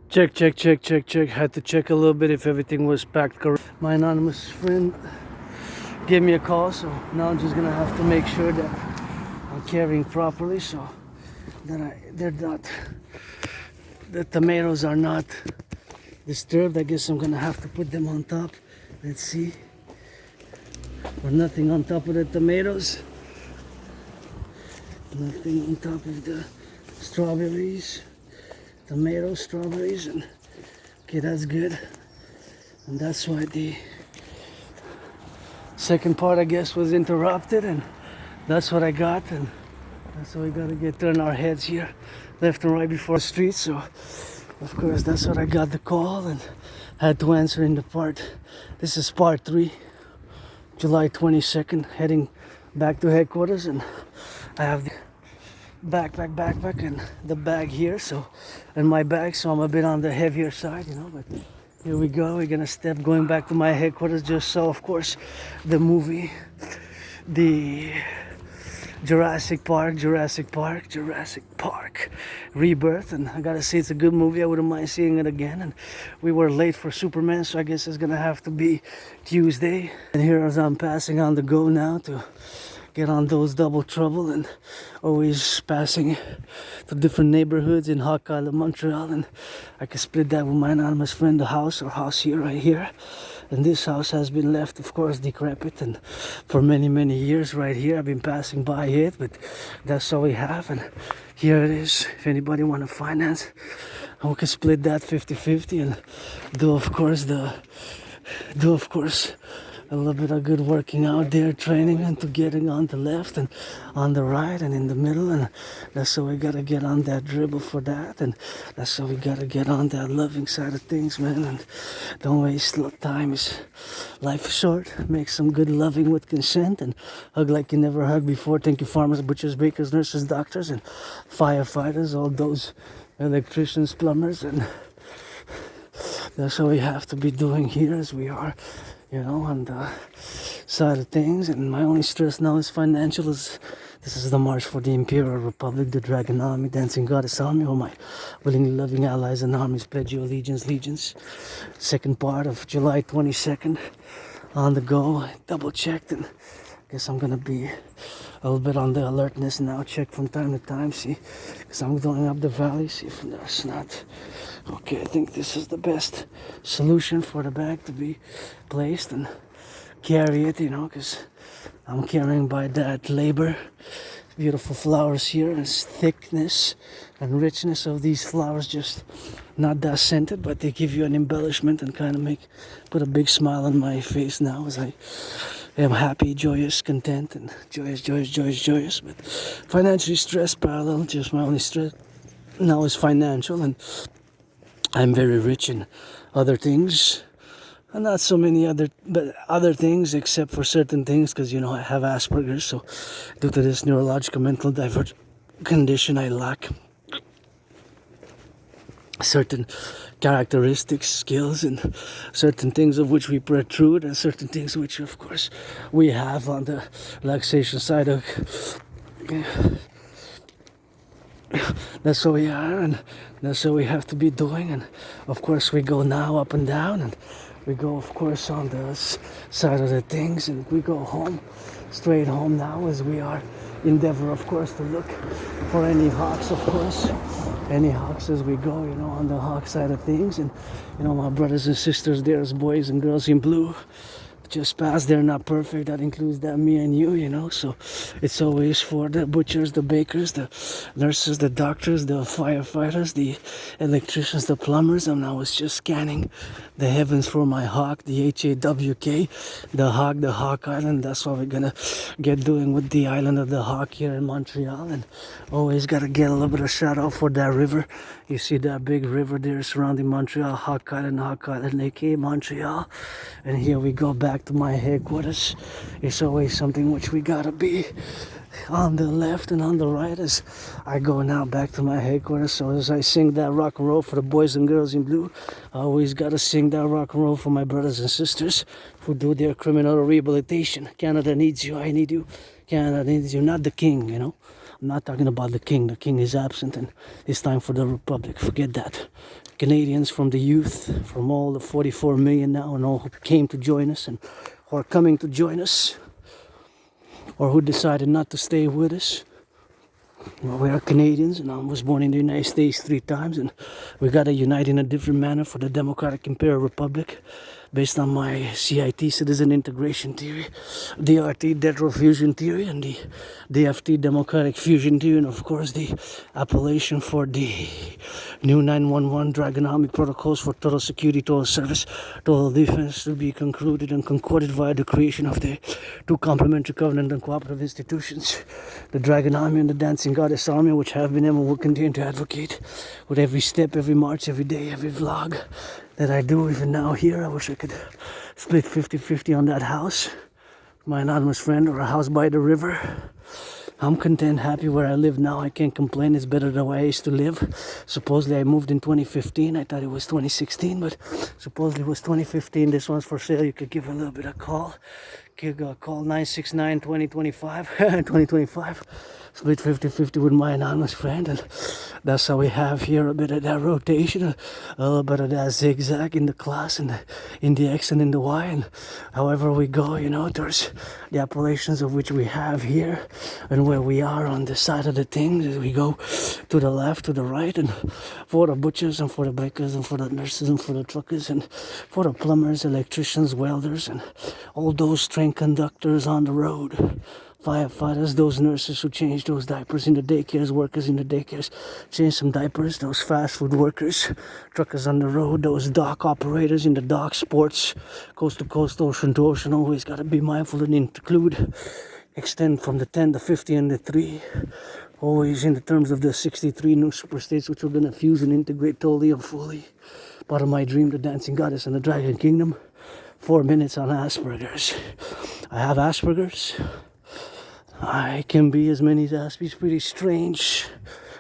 Check, check, check, check, check. Had to check a little bit if everything was packed correct. My anonymous friend gave me a call, so now I'm just gonna have to make sure that I'm carrying properly, so that they're not, the tomatoes are not disturbed. I guess I'm gonna have to put them on top. Let's see. Or nothing on top of the tomatoes. Nothing on top of the strawberries. Tomatoes, strawberries, and okay, that's good. And that's why the second part, I guess, was interrupted, and that's what I got, and that's why we gotta turn our heads here left and right before the street. So of course that's what I got the call and had to answer in the part. This is part 3, July 22nd, heading back to headquarters, and I have the backpack and the bag here, so, and my bag, so I'm a bit on the heavier side, you know, but here we go. We're gonna step going back to my headquarters. Just saw, of course, the movie, the Jurassic Park Rebirth, and I gotta say it's a good movie. I wouldn't mind seeing it again. And we were late for Superman, so I guess it's gonna have to be Tuesday. And here as I'm passing on the go now to get on those double trouble, and always passing to different neighborhoods in Hawk Island, Montreal, and I can split that with my anonymous friend, the house here, right here. And this house has been left, of course, decrepit, and for many years right here I've been passing by it, but that's all we have. And here it is, if anybody want to finance, and we can split that 50-50 and do of course a little bit of good working out there, training into getting on the left and on the right and in the middle. And that's how we gotta get on that dribble for that, and that's how we gotta get on that loving side of things, man. And don't waste time. Life is short. Make some good loving with consent, and hug like you never hugged before. Thank you, farmers, butchers, bakers, nurses, doctors, and firefighters, all those electricians, plumbers, and that's what we have to be doing here as we are, you know, on the side of things. And my only stress now is financial. This is the march for the Imperial Republic, the dragon army, dancing goddess army, all my willingly loving allies and armies pledge you allegiance. Second part of July 22nd, on the go. I double checked, and I guess I'm gonna be a little bit on the alertness now. Check from time to time, see, because I'm going up the valley, see if there's not. Okay, I think this is the best solution for the bag to be placed and carry it, you know, because I'm carrying by that labor. Beautiful flowers here, and thickness and richness of these flowers, just not that scented, but they give you an embellishment and kind of put a big smile on my face now as I am happy, joyous, content, and joyous. But financially stressed parallel, just my only stress now is financial, and I'm very rich in other things, and not so many other things, except for certain things, because, you know, I have Asperger's, so due to this neurological mental divergent condition, I lack certain characteristics, skills, and certain things of which we protrude, and certain things which, of course, we have on the relaxation side of. That's what we are, and that's what we have to be doing. And of course we go now up and down, and we go, of course, on the side of the things, and we go home, straight home now, as we are endeavor, of course, to look for any hawks, of course, any hawks as we go, you know, on the hawk side of things. And, you know, my brothers and sisters, there's boys and girls in blue just passed. They're not perfect. That includes that me and you, you know. So it's always for the butchers, the bakers, the nurses, the doctors, the firefighters, the electricians, the plumbers. And I was just scanning the heavens for my hawk, the H-A-W-K, the Hawk Island. That's what we're gonna get doing with the island of the Hawk here in Montreal. And always gotta get a little bit of shout out for that river. You see that big river there surrounding Montreal, Hawk Island, aka Montreal. And here we go back to my headquarters. It's always something which we gotta be on the left and on the right as I go now back to my headquarters. So as I sing that rock and roll for the boys and girls in blue, I always gotta sing that rock and roll for my brothers and sisters who do their criminal rehabilitation. Canada needs you, I need you. Canada needs you, not the king, you know. I'm not talking about the king. The king is absent, and it's time for the republic. Forget that. Canadians, from the youth, from all the 44 million now, and all who came to join us and who are coming to join us, or who decided not to stay with us. Well, we are Canadians, and I was born in the United States 3 times, and we gotta unite in a different manner for the Democratic Imperial Republic, based on my CIT, Citizen Integration Theory, DRT, Death Row Fusion Theory, and the DFT, Democratic Fusion Theory, and of course the appellation for the new 911 Dragonomic Protocols for Total Security, Total Service, Total Defense to be concluded and concorded via the creation of the 2 complementary covenant and cooperative institutions, the Dragon Army and the Dancing Goddess Army, which have been and will continue to advocate with every step, every march, every day, every vlog that I do even now here. I wish I could split 50-50 on that house, my anonymous friend, or a house by the river. I'm content, happy where I live now. I can't complain. It's better than where I used to live. Supposedly I moved in 2015. I thought it was 2016, but supposedly it was 2015. This one's for sale. You could give a little bit of call. Call 969-2025. 2025. Split 50-50 with my anonymous friend, and that's how we have here a bit of that rotation, a little bit of that zigzag in the class and in the X and in the Y, and however we go, you know, there's the appellations of which we have here and where we are on the side of the things as we go to the left, to the right, and for the butchers and for the bakers and for the nurses and for the truckers and for the plumbers, electricians, welders, and all those train conductors on the road, firefighters, those nurses who change those diapers in the daycares, workers in the daycares change some diapers, those fast food workers, truckers on the road, those dock operators in the dock, sports, coast to coast, ocean to ocean, always got to be mindful and include, extend from the 10, the 50, and the 3, always in the terms of the 63 new super states which we're going to fuse and integrate totally and fully. Part of my dream, the Dancing Goddess and the Dragon Kingdom. 4 minutes on Asperger's. I have Asperger's. I can be, as many as be, pretty strange,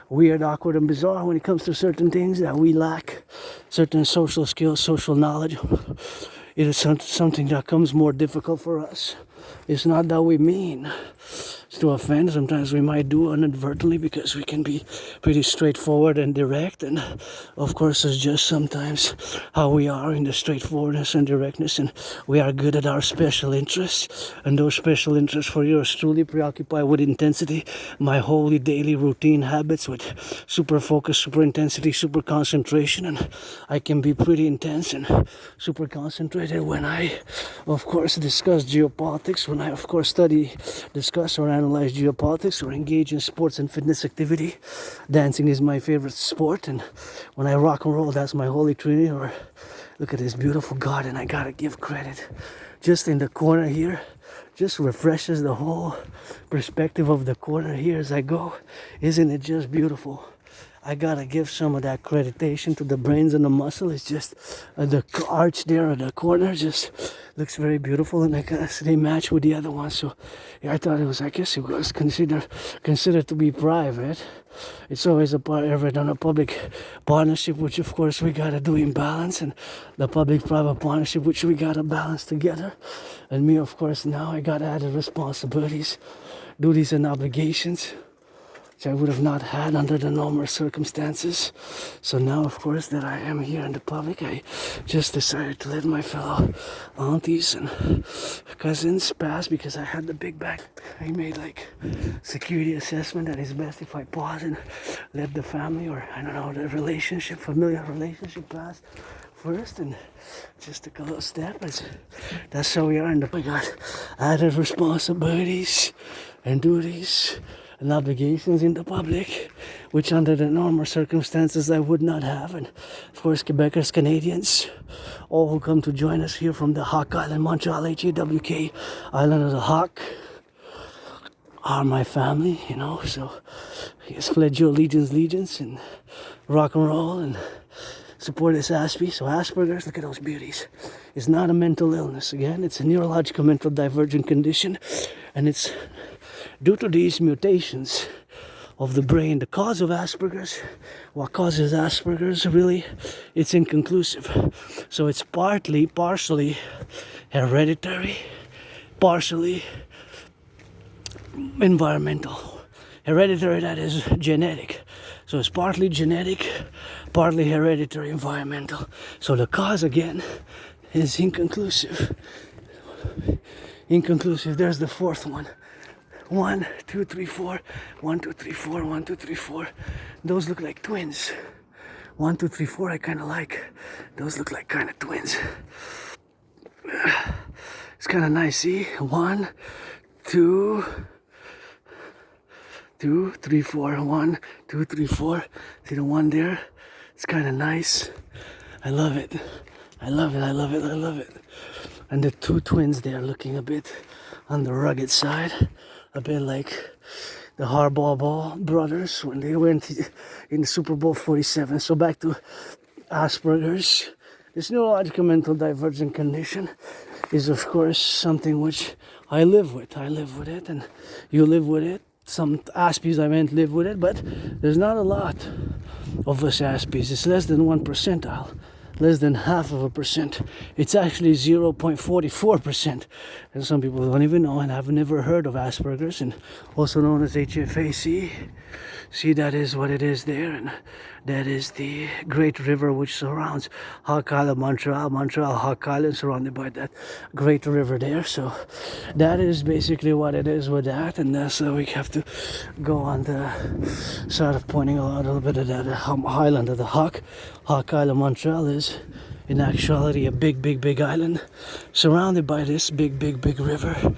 weird, awkward, and bizarre when it comes to certain things that we lack, certain social skills, social knowledge. It is something that comes more difficult for us. It's not that we mean to offend. Sometimes we might do inadvertently because we can be pretty straightforward and direct, and of course it's just sometimes how we are in the straightforwardness and directness, and we are good at our special interests, and those special interests for yours truly preoccupy with intensity my holy daily routine habits with super focus, super intensity, super concentration, and I can be pretty intense and super concentrated when I of course discuss geopolitics, when I of course study, discuss, or analyze geopolitics, or engage in sports and fitness activity. Dancing is my favorite sport, and when I rock and roll, that's my holy trinity. Or look at this beautiful garden. I gotta give credit. Just in the corner here, just refreshes the whole perspective of the corner here as I go. Isn't it just beautiful? I gotta give some of that creditation to the brains and the muscle. It's just the arch there at the corner just looks very beautiful, and I guess they match with the other one. So yeah, I thought it was, I guess it was considered to be private. It's always a private and a public partnership, which of course we gotta do in balance, and the public-private partnership, which we gotta balance together. And me, of course, now I got added responsibilities, duties, and obligations, which I would have not had under the normal circumstances. So now, of course, that I am here in the public, I just decided to let my fellow aunties and cousins pass, because I had the big bag. I made like security assessment that it's best if I pause and let the family, or I don't know, the relationship, familiar relationship pass first, and just took a little step. That's how we are in the, I got added responsibilities and duties and obligations in the public, which under the normal circumstances I would not have. And of course, Quebecers, Canadians, all who come to join us here from the Hawk Island, Montreal, H-A-W-K, Island of the Hawk, are my family, you know. So yes, pledge your allegiance and rock and roll and support this N.A.C.W.P. So Asperger's, look at those beauties. It's not a mental illness. Again, it's a neurological mental divergent condition, and it's due to these mutations of the brain. The cause of Asperger's, what causes Asperger's, really, it's inconclusive. So it's partially hereditary, partially environmental. Hereditary, that is genetic. So it's partly genetic, partly hereditary, environmental. So the cause again is inconclusive. Inconclusive. There's the fourth one. 1, 2, 3, 4. 1, 2, 3, 4. 1, 2, 3, 4. Those look like twins. 1, 2, 3, 4. I kind of like. Those look like kind of twins. It's kind of nice. See, 1, 2, 2, 3, 4. 1, 2, 3, 4. See the one there? It's kind of nice. I love it. I love it. I love it. I love it. And the two twins there looking a bit on the rugged side, a bit like the Harbaugh brothers when they went in the Super Bowl 47. So back to Asperger's. This neurological mental divergent condition is of course something which I live with. I live with it and you live with it. Some Aspies I meant live with it, but there's not a lot of us Aspies. It's less than 1 percentile. Less than half of a percent. It's actually 0.44%. And some people don't even know and have never heard of Asperger's, and also known as HFAC. See, that is what it is there, and that is the great river which surrounds Hawk Island, Montreal, Hawk Island, surrounded by that great river there. So that is basically what it is with that, and that's we have to go on the side of pointing out a little bit of that island of the Hawk Island, Montreal is in actuality a big island surrounded by this big river.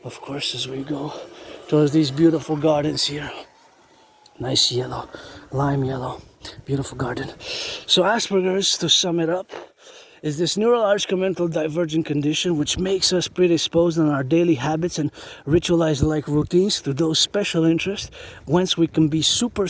Of course, as we go towards these beautiful gardens here. Nice yellow, lime yellow, beautiful garden. So Asperger's, to sum it up, is this neurological mental divergent condition which makes us predisposed in our daily habits and ritualized like routines to those special interests, whence we can be super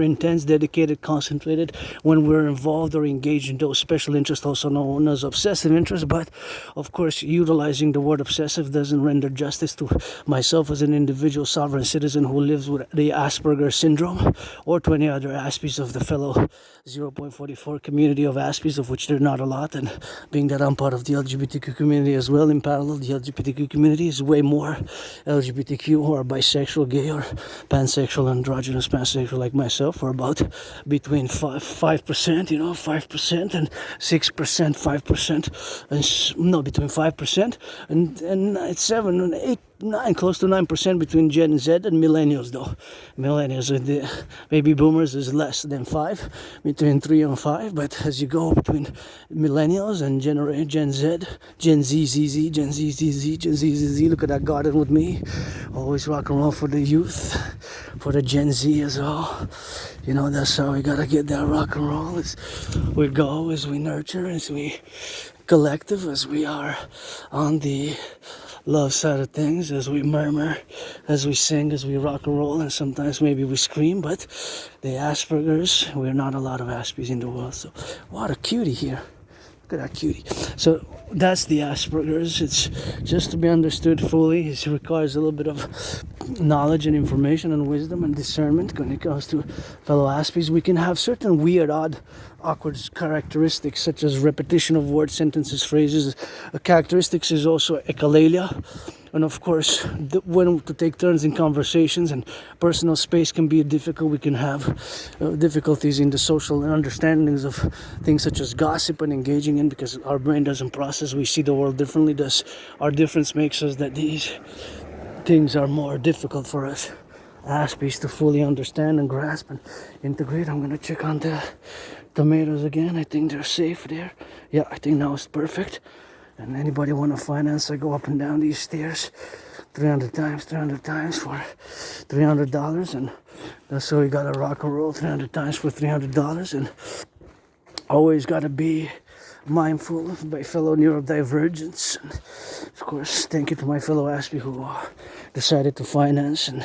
intense, dedicated, concentrated when we're involved or engaged in those special interests, also known as obsessive interests. But of course, utilizing the word obsessive doesn't render justice to myself as an individual sovereign citizen who lives with the Asperger syndrome, or to any other Aspies of the fellow 0.44 community of Aspies, of which there are not a lot. And being that I'm part of the LGBTQ community as well, in parallel, the LGBTQ community is way more LGBTQ who are bisexual, gay, or pansexual, androgynous, pansexual like myself, or about between 5%, 5% and 6%, 5%, and no, between 5% and it's 7 and 8. 9, close to 9% between Gen Z and millennials, though. Millennials with the baby boomers is less than 5, between 3 and 5. But as you go between millennials and Gen Z, Gen Z, look at that garden with me. Always rock and roll for the youth, for the Gen Z as well. You know, that's how we gotta get that rock and roll. As we go, as we nurture, as we collective, as we are on the love side of things, as we murmur, as we sing, as we rock and roll, and sometimes maybe we scream. But the Asperger's, we're not a lot of Aspies in the world. So what a cutie here. Look at that cutie. So that's the Asperger's. It's just to be understood fully. It requires a little bit of knowledge and information and wisdom and discernment when it comes to fellow Aspies. We can have certain weird, odd, awkward characteristics such as repetition of words, sentences, phrases. Characteristics is also echolalia. And of course, when to take turns in conversations and personal space can be difficult. We can have difficulties in the social understandings of things such as gossip and engaging in, because our brain doesn't process. We see the world differently. Thus, our difference makes us that these things are more difficult for us Aspies to fully understand and grasp and integrate. I'm gonna check on the tomatoes again. I think they're safe there. Yeah, I think now it's perfect. And anybody want to finance, I go up and down these stairs 300 times for $300. And that's how we got to rock and roll 300 times for $300. And always got to be mindful of my fellow neurodivergents. And of course, thank you to my fellow Aspie who decided to finance and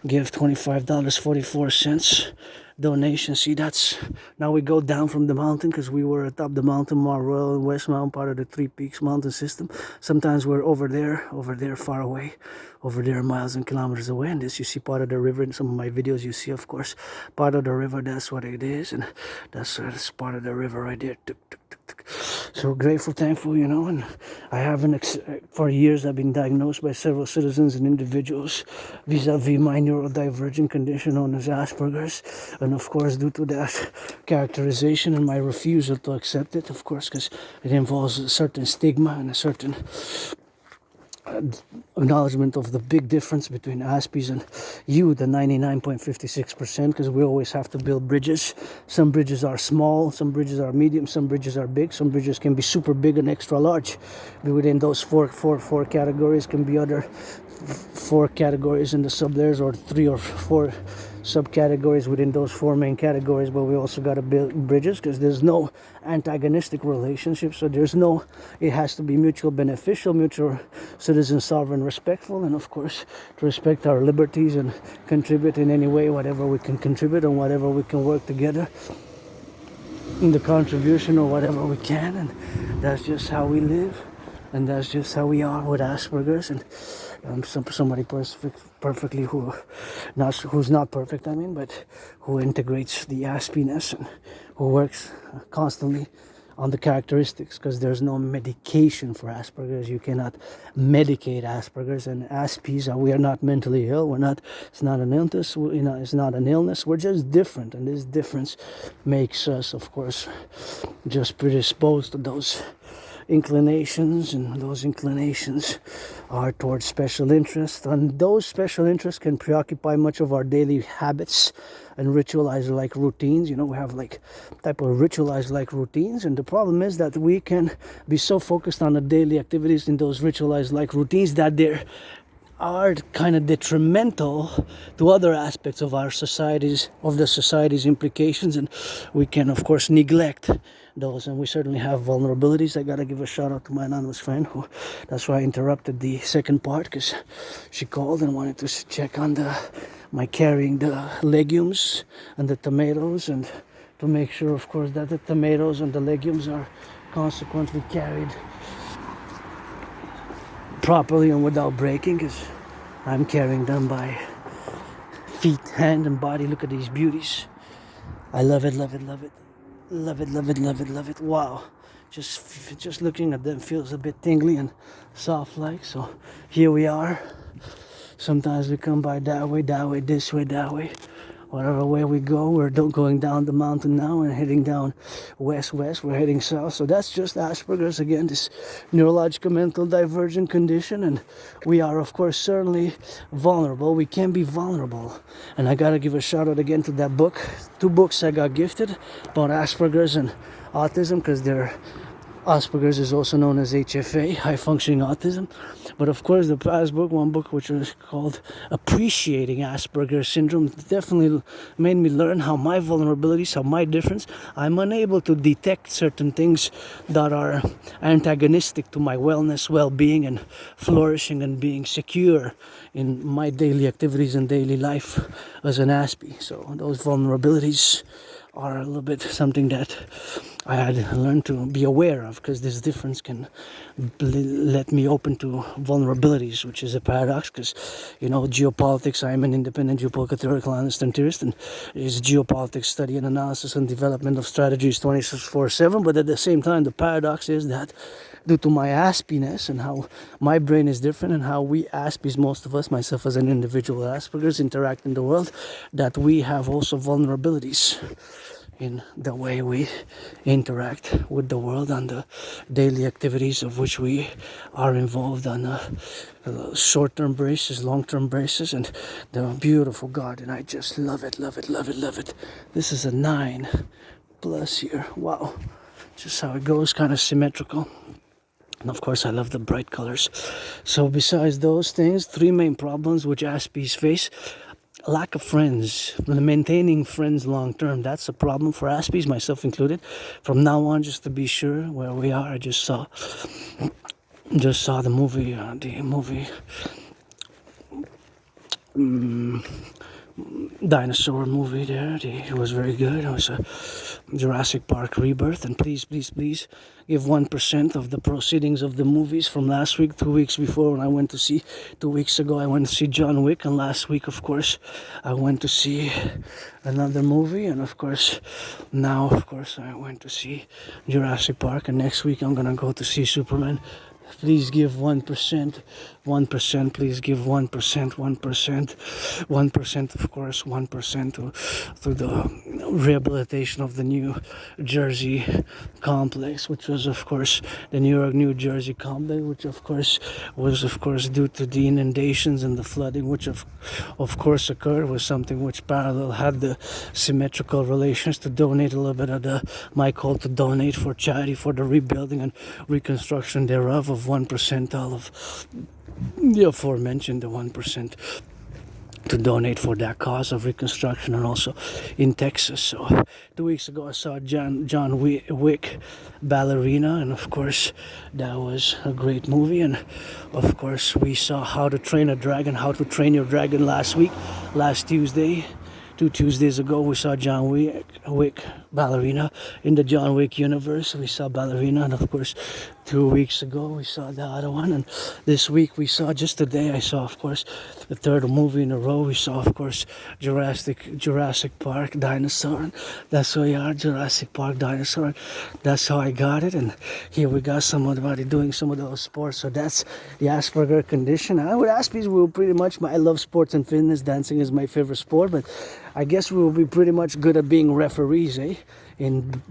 give $25.44 donation. See, that's now we go down from the mountain, because we were atop the mountain, Mount Royal and West Mountain, part of the Three Peaks mountain system. Sometimes we're over there far away, over there miles and kilometers away. And this, you see part of the river in some of my videos. You see, of course, part of the river. That's what it is, and that's part of the river right there. Tuk, tuk, tuk, tuk. So grateful, thankful, and I haven't, for years I've been diagnosed by several citizens and individuals vis-a-vis my neurodivergent condition known as Asperger's. And of course, due to that characterization and my refusal to accept it, of course, because it involves a certain stigma and a certain acknowledgement of the big difference between Aspies and you, the 99.56%, because we always have to build bridges. Some bridges are small, some bridges are medium, some bridges are big, some bridges can be super big and extra large. Within those four categories can be other four categories in the sub-layers, or 3 or 4 subcategories within those 4 main categories. But we also got to build bridges, because there's no antagonistic relationship, so it has to be mutual beneficial, mutual citizen, sovereign, respectful, and of course to respect our liberties and contribute in any way, whatever we can contribute and whatever we can work together in the contribution or whatever we can. And that's just how we live, and that's just how we are with Asperger's. And somebody perfectly who's not perfect, but who integrates the Aspiness and who works constantly on the characteristics, because there's no medication for Asperger's. You cannot medicate Asperger's and Aspies. We are not mentally ill. It's not an illness. It's not an illness. We're just different, and this difference makes us, of course, just predisposed to those inclinations, and those inclinations are towards special interests, and those special interests can preoccupy much of our daily habits and ritualized like routines. We have like type of ritualized like routines, and the problem is that we can be so focused on the daily activities in those ritualized like routines that they're are kind of detrimental to other aspects of our society's implications, and we can of course neglect those. And we certainly have vulnerabilities. I gotta give a shout out to my anonymous friend, that's why I interrupted the second part, because she called and wanted to check on my carrying the legumes and the tomatoes, and to make sure, of course, that the tomatoes and the legumes are consequently carried properly and without breaking, because I'm carrying them by feet, hand, and body. Look at these beauties. I love it, love it, love it, love it, love it, love it, love it. Wow, just looking at them feels a bit tingly and soft like. So here we are. Sometimes we come by that way, this way, that way. Whatever way we go, we're going down the mountain now and heading down west. We're heading south. So that's just Asperger's again, this neurological mental divergent condition. And we are, of course, certainly vulnerable. We can be vulnerable. And I gotta give a shout out again to that book. 2 books I got gifted about Asperger's and autism, because Asperger's is also known as HFA, high functioning autism. But of course, the past book, one book which was called Appreciating Asperger's Syndrome, definitely made me learn how my vulnerabilities, how my difference, I'm unable to detect certain things that are antagonistic to my wellness, well-being, and flourishing and being secure in my daily activities and daily life as an Aspie. So those vulnerabilities are a little bit something that I had learned to be aware of, because this difference can let me open to vulnerabilities, which is a paradox, because, geopolitics, I'm an independent geopolitical theoretical analyst and theorist, and is geopolitics study and analysis and development of strategies 24/7, but at the same time, the paradox is that due to my Aspiness and how my brain is different and how we Aspies, most of us, myself as an individual Asperger's, interact in the world, that we have also vulnerabilities in the way we interact with the world on the daily activities of which we are involved on a short-term basis, long-term basis, and the beautiful garden. I just love it, love it, love it, love it. This is a 9+ here. Wow, just how it goes, kind of symmetrical. And of course, I love the bright colors. So besides those things, 3 main problems which Aspies face. Lack of friends, maintaining friends long term, that's a problem for Aspies, myself included. From now on, just to be sure where we are, I just saw the movie dinosaur movie there. It was very good. It was a Jurassic Park rebirth. And please, please, please give 1% of the proceedings of the movies from last week, 2 weeks before when I went to see, 2 weeks ago I went to see John Wick, and last week of course I went to see another movie, and of course now of course I went to see Jurassic Park, and next week I'm gonna go to see Superman. Please give 1%, 1%, please give 1%, 1%, 1%, of course, 1% to the rehabilitation of the New Jersey complex, which was, of course, the New York, New Jersey complex, which, of course, was, of course, due to the inundations and the flooding, which, of course, occurred, was something which parallel had the symmetrical relations to donate a little bit of my call to donate for charity for the rebuilding and reconstruction thereof of 1% all of the aforementioned, the 1% to donate for that cause of reconstruction, and also in Texas. So 2 weeks ago I saw John Wick, Ballerina, and of course that was a great movie. And of course we saw How to Train a Dragon, How to Train Your Dragon last Tuesday. 2 Tuesdays ago we saw John Wick, Ballerina. In the John Wick universe we saw Ballerina, and of course 2 weeks ago we saw the other one, and this week we saw, just today I saw of course the third movie in a row. We saw of course Jurassic Park Dinosaur, and that's how you are, Jurassic Park Dinosaur, that's how I got it. And here we got somebody doing some of those sports, so that's the Asperger condition. I would ask people, we pretty much, I love sports and fitness, dancing is my favorite sport, but I guess we will be pretty much good at being referees, in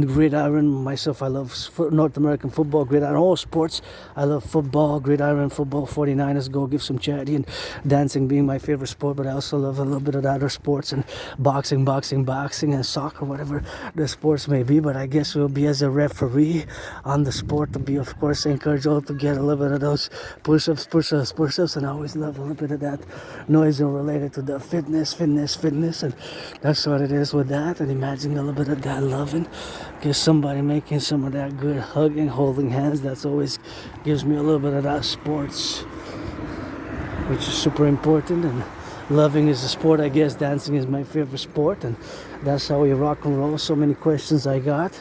gridiron. Myself, I love North American football, gridiron, all sports. I love football, gridiron, football, 49ers, go give some charity, and dancing being my favorite sport, but I also love a little bit of the other sports, and boxing, and soccer, whatever the sports may be. But I guess we'll be as a referee on the sport to be, of course, encourage all to get a little bit of those push-ups, and I always love a little bit of that noise related to the fitness, and that's what it is with that. And imagine a little bit of that loving, get somebody making some of that good hugging, holding hands. That's always gives me a little bit of that sports, which is super important. And loving is a sport, I guess. Dancing is my favorite sport, and that's how we rock and roll. So many questions I got,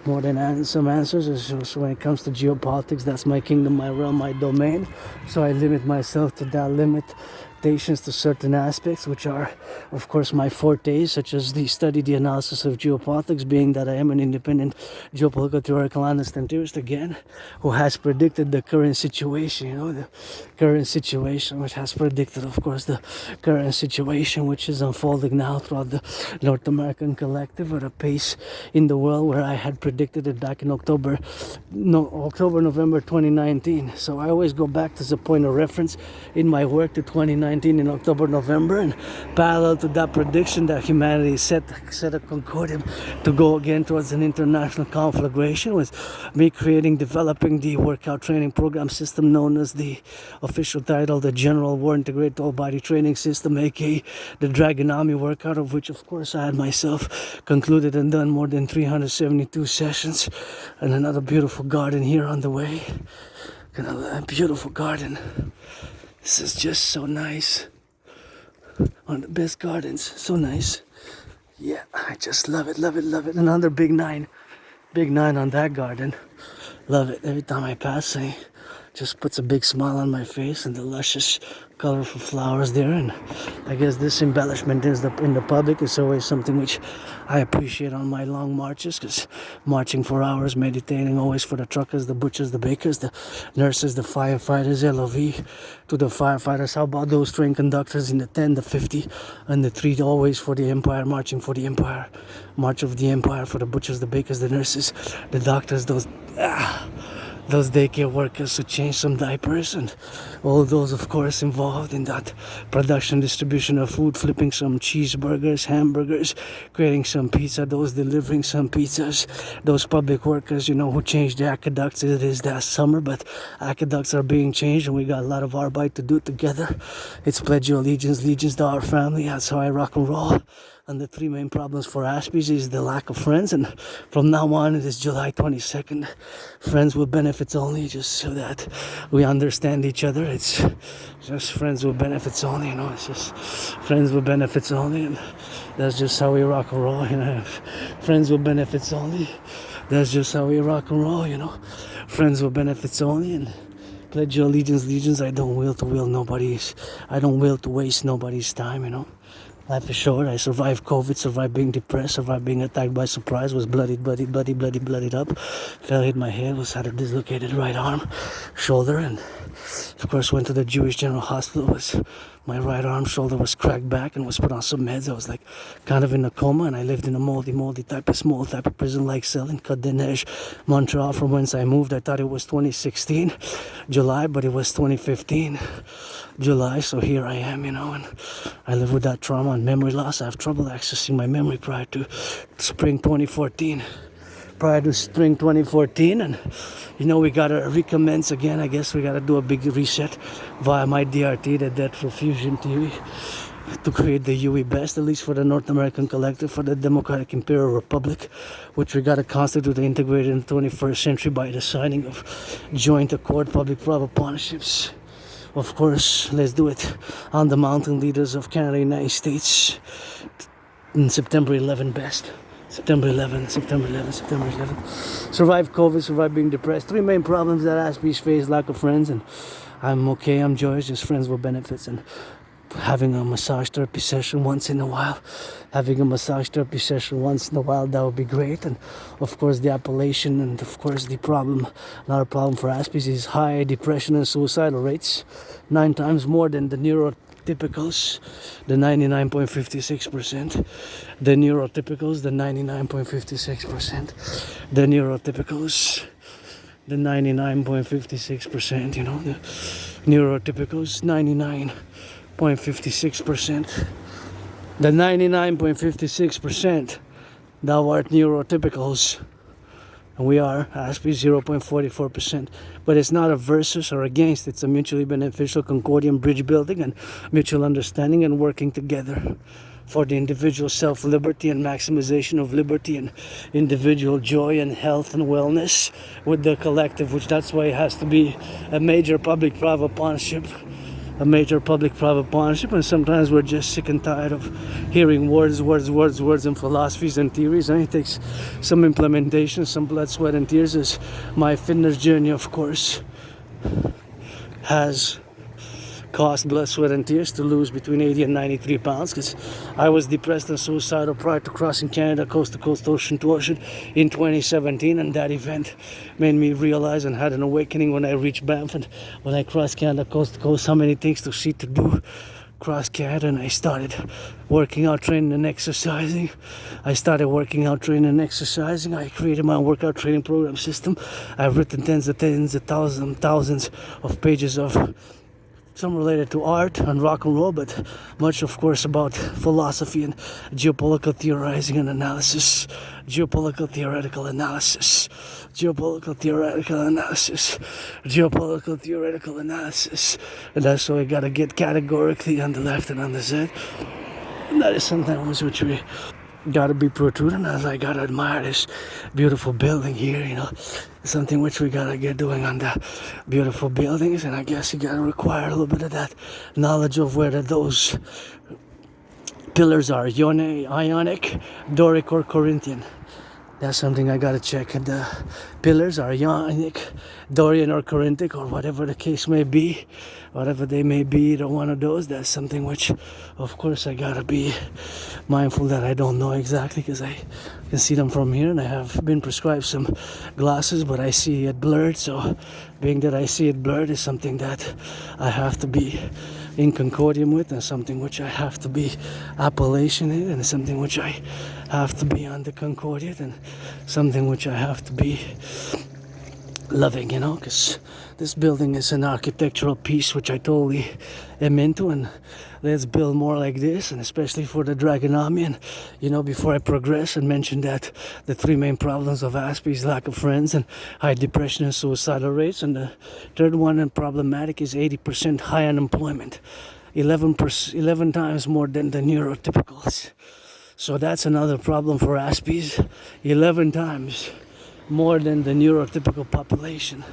more than some answers. So when it comes to geopolitics, that's my kingdom, my realm, my domain. So I limit myself to that limitations to certain aspects, which are, of course, my fortes, such as the study, the analysis of geopolitics, being that I am an independent geopolitical theoretical analyst and theorist, again, who has predicted the current situation, the current situation, which has predicted, of course, the current situation, which is unfolding now throughout the North American collective at a pace in the world where I had predicted it back in November 2019. So I always go back to the point of reference in my work to 2019 in October, November, and parallel to that prediction that humanity set a concordum to go again towards an international conflagration, with me developing the workout training program system known as the official title, the General War Integrated All Body Training System, aka the Dragonomy workout, of which of course I had myself concluded and done more than 372 sessions, and another beautiful garden here on the way. A beautiful garden. This is just so nice. One of the best gardens. So nice. Yeah, I just love it. Another big nine on that garden. Love it. Every time I pass, I just puts a big smile on my face, and the luscious, colorful flowers there. And I guess this embellishment in the Publik is always something which I appreciate on my long marches, because marching for hours, meditating always for the truckers, the butchers, the bakers, the nurses, the firefighters, LOV to the firefighters. How about those train conductors in the 10, the 50, and the 3, always for the empire, marching for the empire, march of the empire for the butchers, the bakers, the nurses, the doctors, those daycare workers who change some diapers, and all those, of course, involved in that production, distribution of food, flipping some cheeseburgers, hamburgers, creating some pizza, those delivering some pizzas, those public workers, who changed the aqueducts. It is that summer, but aqueducts are being changed, and we got a lot of arbeit to do together. It's pledge your allegiance to our family. That's how I rock and roll. And the three main problems for Aspies is the lack of friends, and from now on it is July 22nd, friends with benefits only, just so that we understand each other. It's just friends with benefits only, you know, it's just friends with benefits only, and that's just how we rock and roll, you know, friends with benefits only, that's just how we rock and roll, you know, friends with benefits only, and pledge your allegiance, I don't will to waste nobody's time, you know. Life is short. I survived COVID, survived being depressed, survived being attacked by surprise, was bloodied up, fell, hit my head, had a dislocated right arm, shoulder, and of course went to the Jewish General Hospital. My right arm, shoulder was cracked back and was put on some meds. I was like kind of in a coma, and I lived in a small type of prison-like cell in N.A.C.W.P, Montreal, from whence I moved. I thought it was 2016 July, but it was 2015 July, so here I am, you know, and I live with that trauma and memory loss. I have trouble accessing my memory prior to spring 2014. And you know, we gotta recommence again. I guess we gotta do a big reset via my DRT, the debt fusion theory, to create the UE best, at least for the North American Collectif, for the Democratic Imperial Republic, which we gotta constitute and integrate in the 21st century by the signing of joint accord public-private partnerships. Of course, let's do it on the mountain leaders of Canada, United States, in September 11 best. September 11. Survive COVID, survive being depressed. Three main problems that Aspies face: lack of friends, and I'm okay, I'm joyous, just friends with benefits, and having a massage therapy session once in a while. That would be great. And of course the appellation, and of course the problem, another problem for Aspies, is high depression and suicidal rates, 9 times more than the neurotypicals, the 99.56%. The neurotypicals, the 99.56%. The neurotypicals, the 99.56%, you know, the neurotypicals, 99.56%. The 99.56%, thou art neurotypicals. And we are Aspies 0.44%. But it's not a versus or against, it's a mutually beneficial concordium bridge building and mutual understanding and working together for the individual self-liberty and maximization of liberty and individual joy and health and wellness with the collective, which that's why it has to be a major public-private partnership. And sometimes we're just sick and tired of hearing words and philosophies and theories, and it takes some implementation, some blood, sweat and tears, as my fitness journey, of course, has cost blood, sweat and tears to lose between 80 and 93 pounds, because I was depressed and suicidal prior to crossing Canada coast to coast, ocean to ocean in 2017, and that event made me realize and had an awakening when I reached Banff, and when I crossed Canada coast to coast, how many things to see, to do across Canada. And I started working out, training and exercising. I created my workout training program system. I've written tens of thousands of pages of some related to art and rock and roll, but much, of course, about philosophy and geopolitical theorizing and analysis, geopolitical theoretical analysis. And that's why we gotta get categorically on the left and on the Z. And that is sometimes which we gotta be protruding, as I gotta admire this beautiful building here, you know, something which we gotta get doing on the beautiful buildings. And I guess you gotta require a little bit of that knowledge of whether those pillars are Ionic, Doric or Corinthian. That's something I gotta check. And the pillars are Ionic, Dorian or Corinthic, or whatever the case may be, whatever they may be, either one of those. That's something which, of course, I gotta be mindful that I don't know exactly, because I can see them from here, and I have been prescribed some glasses, but I see it blurred. So being that I see it blurred is something that I have to be in concordium with, and something which I have to be appellation in, and something which I have to be on the concordiate, and something which I have to be loving, you know, because this building is an architectural piece which I totally am into, and let's build more like this, and especially for the Dragon Army. And you know, before I progress and mention that the three main problems of Aspies: lack of friends and high depression and suicidal rates, and the third one and problematic is 80% high unemployment, 11 times more than the neurotypicals. So that's another problem for Aspies. 11 times more than the neurotypical population.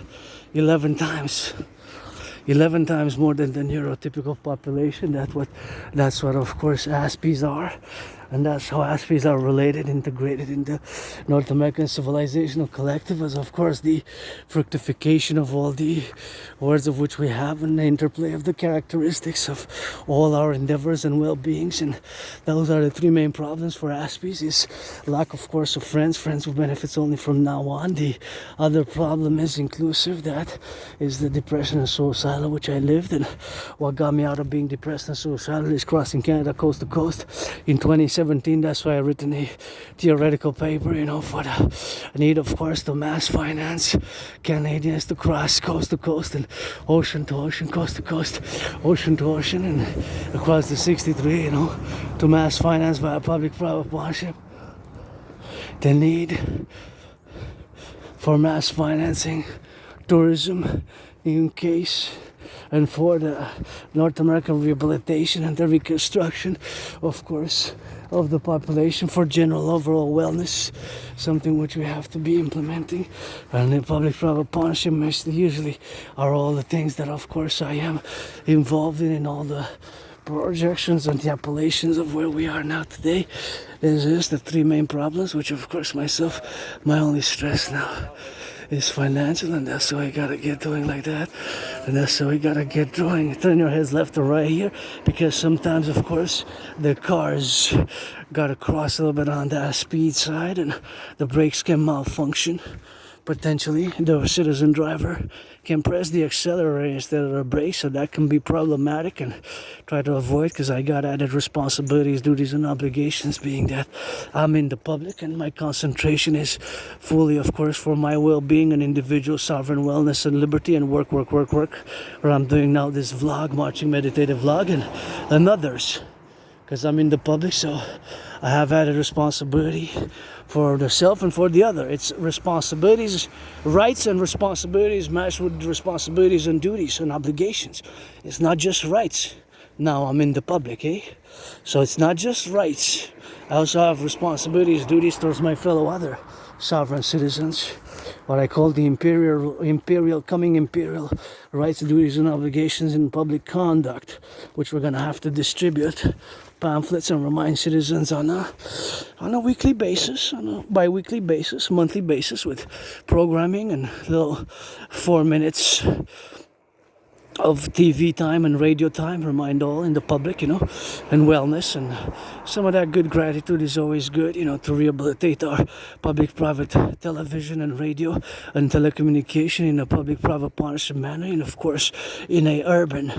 11 times. 11 times more than the neurotypical population. That's what of course Aspies are. And that's how Aspies are related, integrated in the North American civilizational collective, as of course the fructification of all the words of which we have and the interplay of the characteristics of all our endeavors and well-beings. And those are the three main problems for Aspies: is lack of course of friends who benefits only from now on. The other problem is inclusive, that is the depression and suicidal which I lived, and what got me out of being depressed and suicidal is crossing Canada coast to coast in 2017. That's why I written a theoretical paper, for the need of course to mass finance Canadians to cross coast to coast and ocean to ocean, coast to coast, ocean to ocean, and across the 63, to mass finance via public-private partnership. The need for mass financing tourism in case and for the North American rehabilitation and the reconstruction, of course, of the population for general overall wellness, something which we have to be implementing. And the public-private partnership usually are all the things that, of course, I am involved in all the projections and the appellations of where we are now today. There's just the three main problems, which, of course, my only stress now is financial, and that's why I gotta get doing like that, and that's why we gotta get drawing. Turn your heads left or right here, because sometimes of course the cars gotta cross a little bit on that speed side and the brakes can malfunction. Potentially the citizen driver can press the accelerator instead of the brake, so that can be problematic, and try to avoid, because I got added responsibilities, duties and obligations, being that I'm in the public and my concentration is fully of course for my well-being and individual sovereign wellness and liberty, and work, where I'm doing now this vlog, marching meditative vlog, and others, because I'm in the public, so I have added responsibility for the self and for the other. It's responsibilities, rights and responsibilities matched with responsibilities and duties and obligations. It's not just rights. Now I'm in the public, So it's not just rights. I also have responsibilities, duties towards my fellow other sovereign citizens, what I call the imperial rights, duties and obligations in public conduct, which we're gonna have to distribute pamphlets and remind citizens on a weekly basis, on a bi-weekly basis, monthly basis, with programming and little 4 minutes of TV time and radio time, remind all in the public, and wellness, and some of that good gratitude is always good, to rehabilitate our public-private television and radio and telecommunication in a public-private partnership manner, and of course in a urban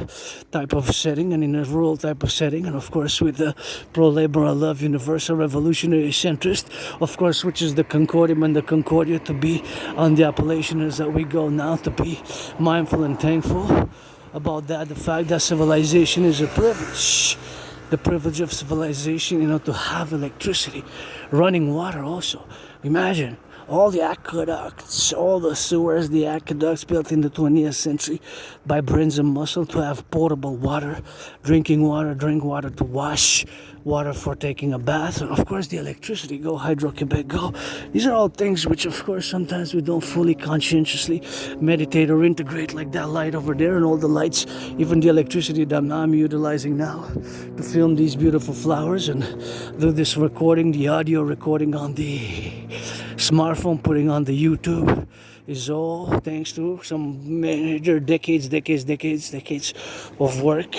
type of setting and in a rural type of setting, and of course with the pro-labor, I love, universal revolutionary centrist, of course, which is the Concordium and the Concordia, to be on the appellation as that we go now, to be mindful and thankful about that, the fact that civilization is a privilege, the privilege of civilization, to have electricity, running water also. Imagine all the aqueducts, all the sewers, the aqueducts built in the 20th century by brains and muscle, to have potable water, drinking water, drink water to wash, water for taking a bath, and of course the electricity, go Hydro-Quebec, go. These are all things which of course sometimes we don't fully conscientiously meditate or integrate, like that light over there and all the lights, even the electricity that I'm utilizing now to film these beautiful flowers and do this recording, the audio recording on the smartphone, putting on the YouTube, is all thanks to some major decades of work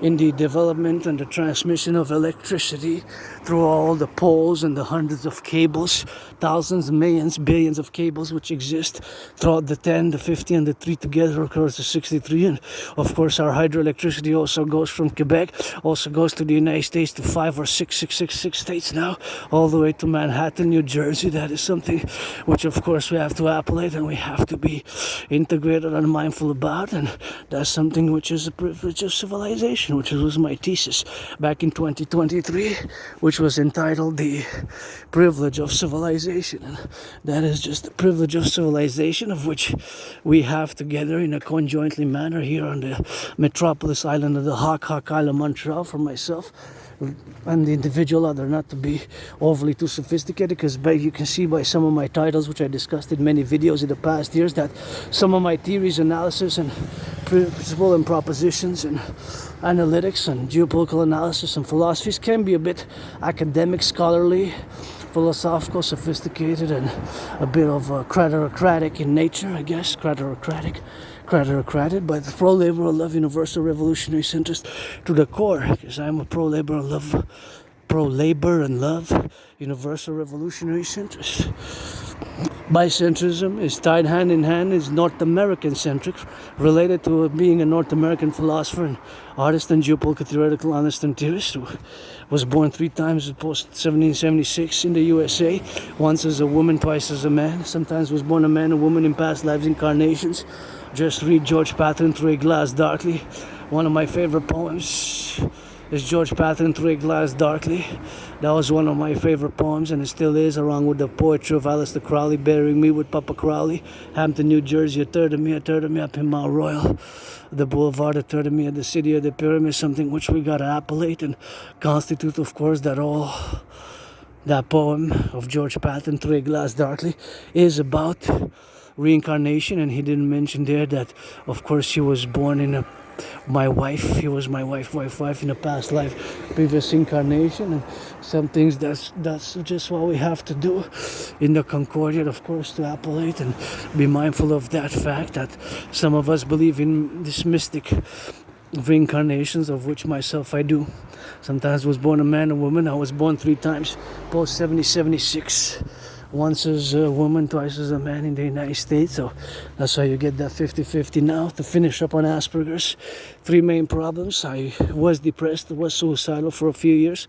in the development and the transmission of electricity through all the poles and the hundreds of cables, thousands, millions, billions of cables which exist throughout the 10, the 50, and the 3 together across the 63. And of course our hydroelectricity also goes from Quebec, also goes to the United States, to 5 or 6 states now, all the way to Manhattan, New Jersey. That is something which of course we have to appellate and we have to be integrated and mindful about, and that's something which is a privilege of civilization, which was my thesis back in 2023, which was entitled The Privilege of Civilization. And that is just the privilege of civilization, of which we have together in a conjointly manner here on the metropolis island of the Hawk Island, Montreal, for myself, and the individual other, not to be overly too sophisticated, because you can see by some of my titles, which I discussed in many videos in the past years, that some of my theories, analysis, and principle and propositions and analytics and geopolitical analysis and philosophies can be a bit academic, scholarly, philosophical, sophisticated, and a bit of cratocratic in nature, I guess. Cratocratic, but pro-labor, love, universal revolutionary centrist to the core, because I'm a pro-labor and love, universal revolutionary centrist. Bicentrism is tied hand in hand, is North American centric, related to being a North American philosopher and artist and geopolitical theoretical honest and theorist who was born 3 times post 1776 in the USA, once as a woman, twice as a man, sometimes was born a man and woman in past lives incarnations. Just read George Patton Through a Glass Darkly. One of my favorite poems is George Patton Through a Glass Darkly. That was one of my favorite poems, and it still is, along with the poetry of Aleister Crowley, Burying Me with Papa Crowley, Hampton, New Jersey, a third of me up in Mount Royal, the Boulevard, a third of me at the city of the Pyramid, something which we gotta appellate and constitute, of course, that poem of George Patton Through a Glass Darkly is about reincarnation. And he didn't mention there that, of course, she was born in my wife. He was my wife in a past life, previous incarnation, and some things that's just what we have to do in the Concordiate, of course, to appellate and be mindful of that fact that some of us believe in this mystic reincarnations, of which myself I do. Sometimes was born a man and woman. I was born 3 times post 1776. Once as a woman, twice as a man in the United States. So that's why you get that 50-50 now. To finish up on Asperger's, 3 main problems. I was depressed, was suicidal for a few years.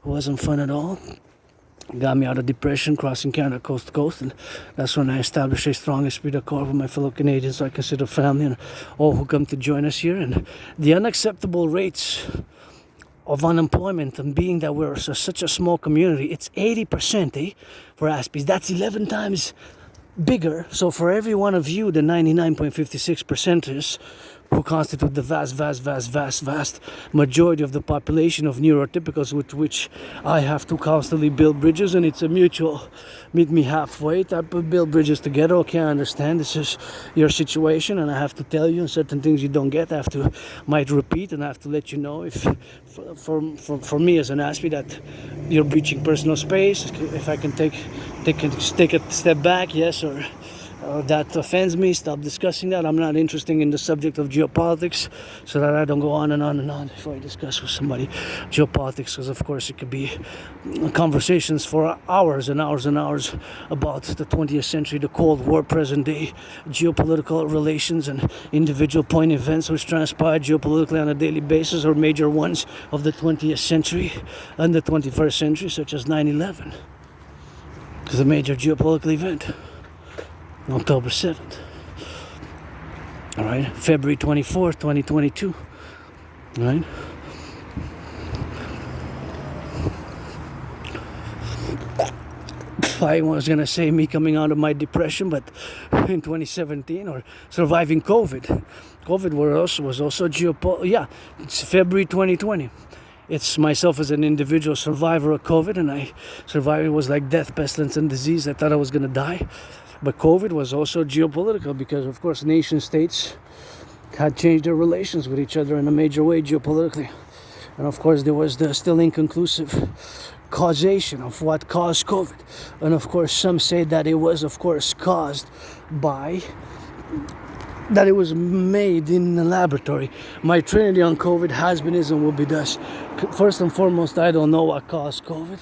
It wasn't fun at all. Got me out of depression, crossing Canada coast to coast, and that's when I established a strong esprit de corps with my fellow Canadians I consider family and all who come to join us here. And the unacceptable rates of unemployment, and being that we're such a small community, it's 80% for Aspies. That's 11 times bigger. So for every one of you, the 99.56%ers who constitute the vast majority of the population of neurotypicals, with which I have to constantly build bridges, and it's a mutual meet me halfway type of build bridges together. Okay, I understand this is your situation, and I have to tell you certain things you don't get. I have to might repeat, and I have to let you know if for me as an Aspie that you're breaching personal space. If I can take a step back, yes, or that offends me, stop discussing that. I'm not interested in the subject of geopolitics, so that I don't go on and on and on before I discuss with somebody geopolitics, because of course it could be conversations for hours and hours and hours about the 20th century, the Cold War, present day geopolitical relations and individual point events which transpire geopolitically on a daily basis, or major ones of the 20th century and the 21st century, such as 9/11. It's a major geopolitical event. October 7th. All right, February 24th, 2022. All right. I was gonna say me coming out of my depression, but in 2017, or surviving COVID. COVID was also yeah, it's February 2020. It's myself as an individual survivor of COVID, and I survived. It was like death, pestilence, and disease. I thought I was gonna die. But COVID was also geopolitical, because, of course, nation states had changed their relations with each other in a major way geopolitically. And, of course, there was the still inconclusive causation of what caused COVID. And, of course, some say that it was, of course, caused by... that it was made in the laboratory. My trinity on COVID has been, is, and will be thus. First and foremost, I don't know what caused COVID.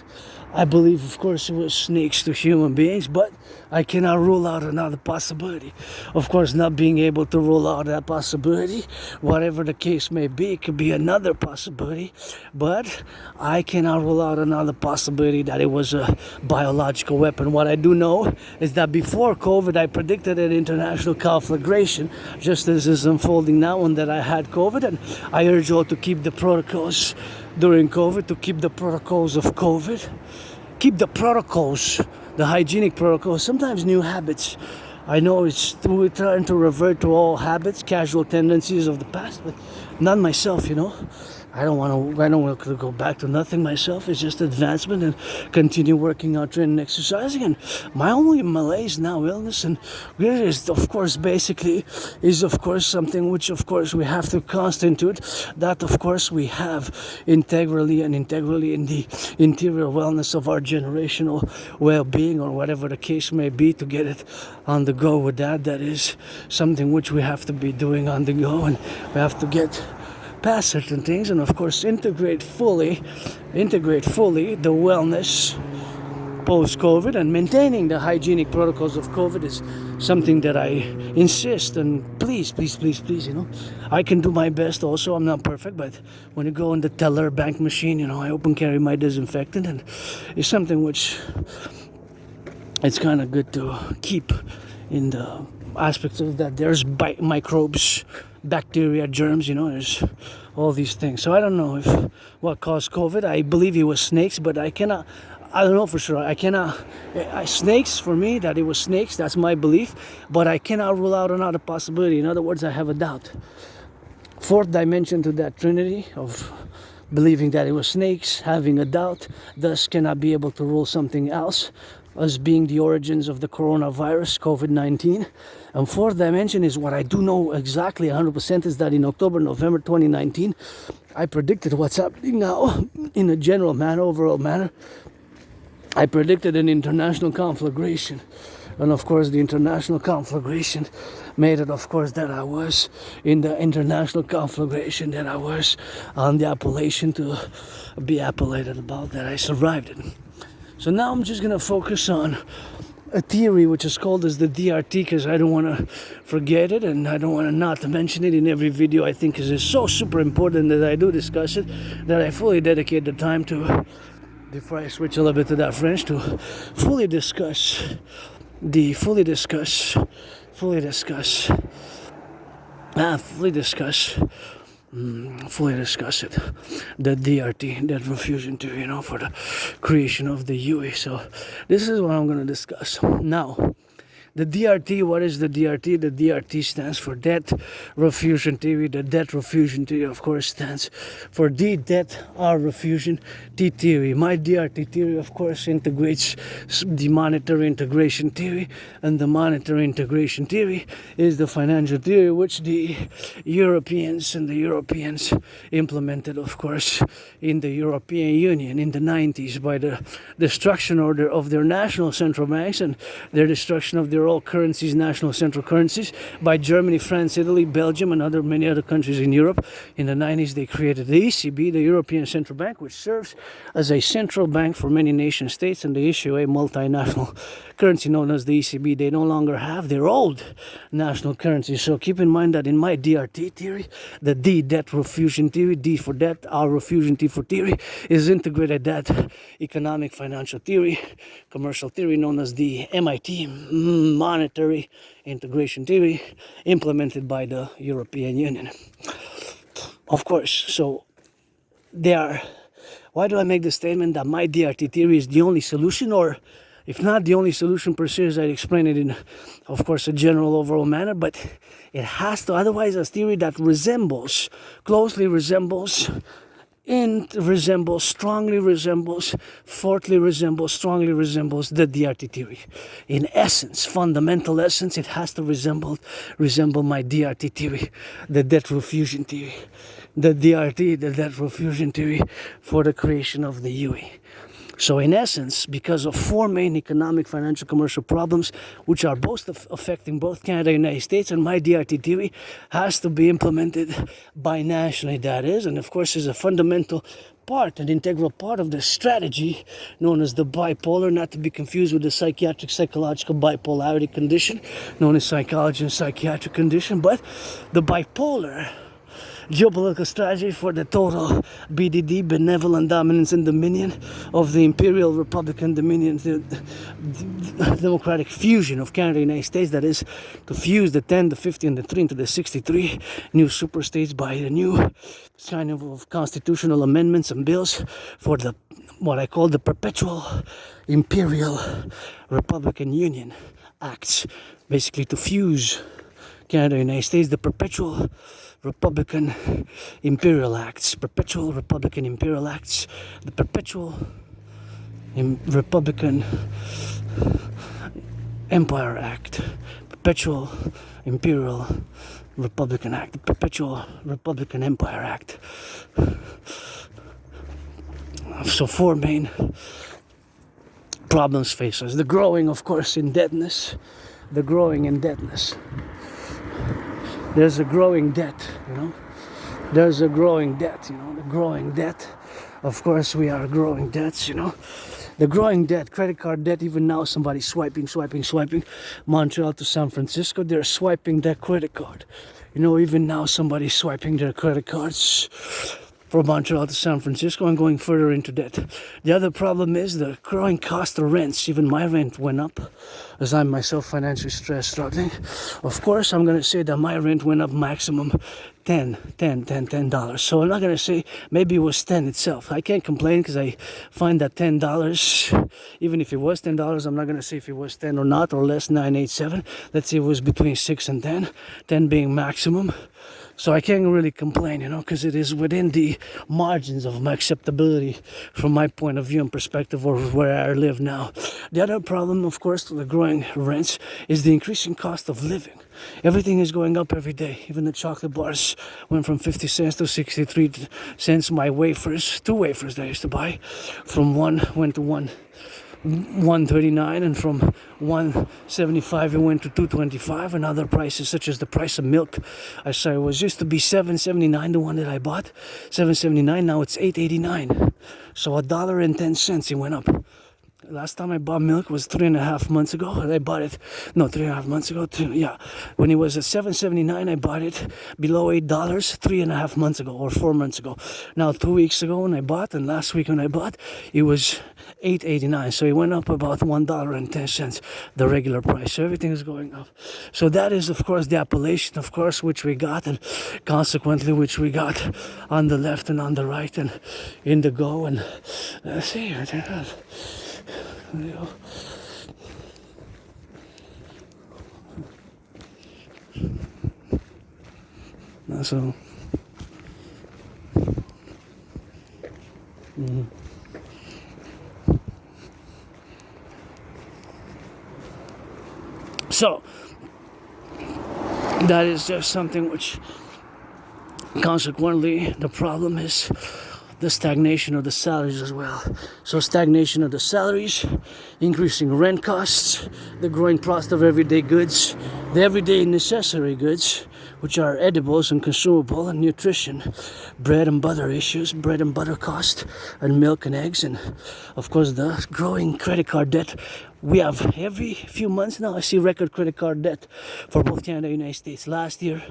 I believe, of course, it was snakes to human beings, but I cannot rule out another possibility. Of course, not being able to rule out that possibility, whatever the case may be, it could be another possibility, but I cannot rule out another possibility that it was a biological weapon. What I do know is that before COVID, I predicted an international conflagration, just as is unfolding now, and that I had COVID, and I urge you all to keep the protocols during COVID, to keep the protocols of COVID, keep the protocols, the hygienic protocols, sometimes new habits. I know we're trying to revert to all habits, casual tendencies of the past, but not myself, I don't want to go back to nothing myself. It's just advancement and continue working out, training, exercising. And my only malaise now, illness, and really is, of course, basically is, of course, something which, of course, we have to constitute. That, of course, we have integrally in the interior wellness of our generational well-being, or whatever the case may be, to get it on the go with that. That is something which we have to be doing on the go, and we have to get past certain things, and of course integrate fully the wellness post-COVID, and maintaining the hygienic protocols of COVID is something that I insist. And please, I can do my best also. I'm not perfect, but when you go in the teller bank machine, I open carry my disinfectant, and it's something which it's kind of good to keep in the aspects of that. There's microbes, bacteria, germs, there's all these things. So I don't know if what caused COVID. I believe it was snakes, but I don't know for sure. Snakes, for me, that it was snakes, that's my belief, but I cannot rule out another possibility. In other words, I have a doubt. Fourth dimension to that trinity of believing that it was snakes, having a doubt, thus cannot be able to rule something else as being the origins of the coronavirus, COVID-19. And fourth dimension is what I do know exactly 100%, is that in October, November 2019, I predicted what's happening now in a general manner, overall manner. I predicted an international conflagration. And of course, the international conflagration made it, of course, that I was in the international conflagration, that I was on the appellation to be appellated about, that I survived it. So now I'm just going to focus on a theory which is called as the DRT, because I don't want to forget it, and I don't want to not mention it in every video. I think it is so super important that I do discuss it, that I fully dedicate the time to, before I switch a little bit to that French, to fully discuss it, the DRT, that refusion theory, for the creation of the UE. So this is what I'm going to discuss now. The DRT, what is the DRT? The DRT stands for debt refusion theory. The debt refusion theory, of course, stands for D, debt, R, refusion, T theory. My DRT theory, of course, integrates the monetary integration theory, and the monetary integration theory is the financial theory which the Europeans implemented, of course, in the European Union in the 90s by the destruction order of their national central banks and their destruction of their all currencies, national central currencies, by Germany, France, Italy, Belgium, and many other countries in Europe. In the 90s, they created the ECB, the European Central Bank, which serves as a central bank for many nation states, and they issue a multinational currency known as the ECB. They no longer have their old national currency. So keep in mind that in my DRT theory, the D, debt refusion theory, D for debt, R, refusion, T for theory, is integrated debt, economic financial theory, commercial theory known as the MIT, monetary integration theory, implemented by the European Union. Of course, so why do I make the statement that my DRT theory is the only solution, or if not the only solution per se, as I explain it in, of course, a general overall manner, but it has to, otherwise a theory that closely resembles, strongly resembles the DRT theory. In essence, fundamental essence, it has to resemble my DRT theory, the debt refusion theory. The DRT, the debt refusion theory for the creation of the UE. So in essence, because of four main economic, financial, commercial problems, which are both affecting both Canada and the United States, and my DRT theory has to be implemented binationally, that is, and of course is a fundamental part, an integral part of the strategy known as the bipolar, not to be confused with the psychological bipolarity condition, known as psychology and psychiatric condition, but the bipolar geopolitical strategy for the total BDD, benevolent dominance and dominion of the Imperial Republican dominion, the democratic fusion of Canada and the United States, that is, to fuse the 10, the 50, and the 3 into the 63 new superstates by the new kind of constitutional amendments and bills for the what I call the perpetual Imperial Republican Union Acts, basically to fuse Canada and the United States, the perpetual Republican Imperial Acts, perpetual Republican Imperial Acts, the perpetual Republican Empire Act, perpetual Imperial Republican Act, the perpetual Republican Empire Act. So 4 main problems face us. The growing, of course, indebtedness. The growing indebtedness. There's a growing debt, you know. There's a growing debt, you know. The growing debt. Of course, we are growing debts, you know. The growing debt, credit card debt, even now somebody's swiping. Montreal to San Francisco, they're swiping their credit card. You know, even now somebody's swiping their credit cards from Montreal to San Francisco and going further into debt. The other problem is the growing cost of rents. Even my rent went up as I'm myself financially stressed, struggling. Of course, I'm going to say that my rent went up maximum $10. So I'm not going to say maybe it was 10 itself. I can't complain because I find that $10, even if it was $10, I'm not going to say if it was 10 or not, or less 987. Let's say it was between 6 and 10 being maximum. So I can't really complain, you know, because it is within the margins of my acceptability from my point of view and perspective of where I live now. The other problem, of course, with the growing rents is the increasing cost of living. Everything is going up every day. Even the chocolate bars went from 50 cents to 63 cents. My wafers, 2 wafers that I used to buy, from 1 went to 139, and from 175 it went to 225, and other prices such as the price of milk. I saw it was used to be $7.79, the one that I bought, $7.79, now it's $8.89. So $1.10 it went up. Last time I bought milk was 3.5 months ago. I bought it, no, 3.5 months ago. When it was at $7.79, I bought it below $8 3.5 months ago, or 4 months ago. Now 2 weeks ago when I bought, and last week when I bought, it was $8.89. So it went up about $1.10, the regular price. So everything is going up. So that is, of course, the appellation, of course, which we got, and consequently which we got on the left and on the right, and Indigo, and let's see. So so that is just something which, consequently, the problem is the stagnation of the salaries as well. So stagnation of the salaries, increasing rent costs, the growing cost of everyday goods, the everyday necessary goods, which are edibles and consumable, and nutrition, bread and butter issues, bread and butter cost, and milk and eggs, and of course the growing credit card debt. We have every few months now, I see record credit card debt for both Canada and the United States. Last year,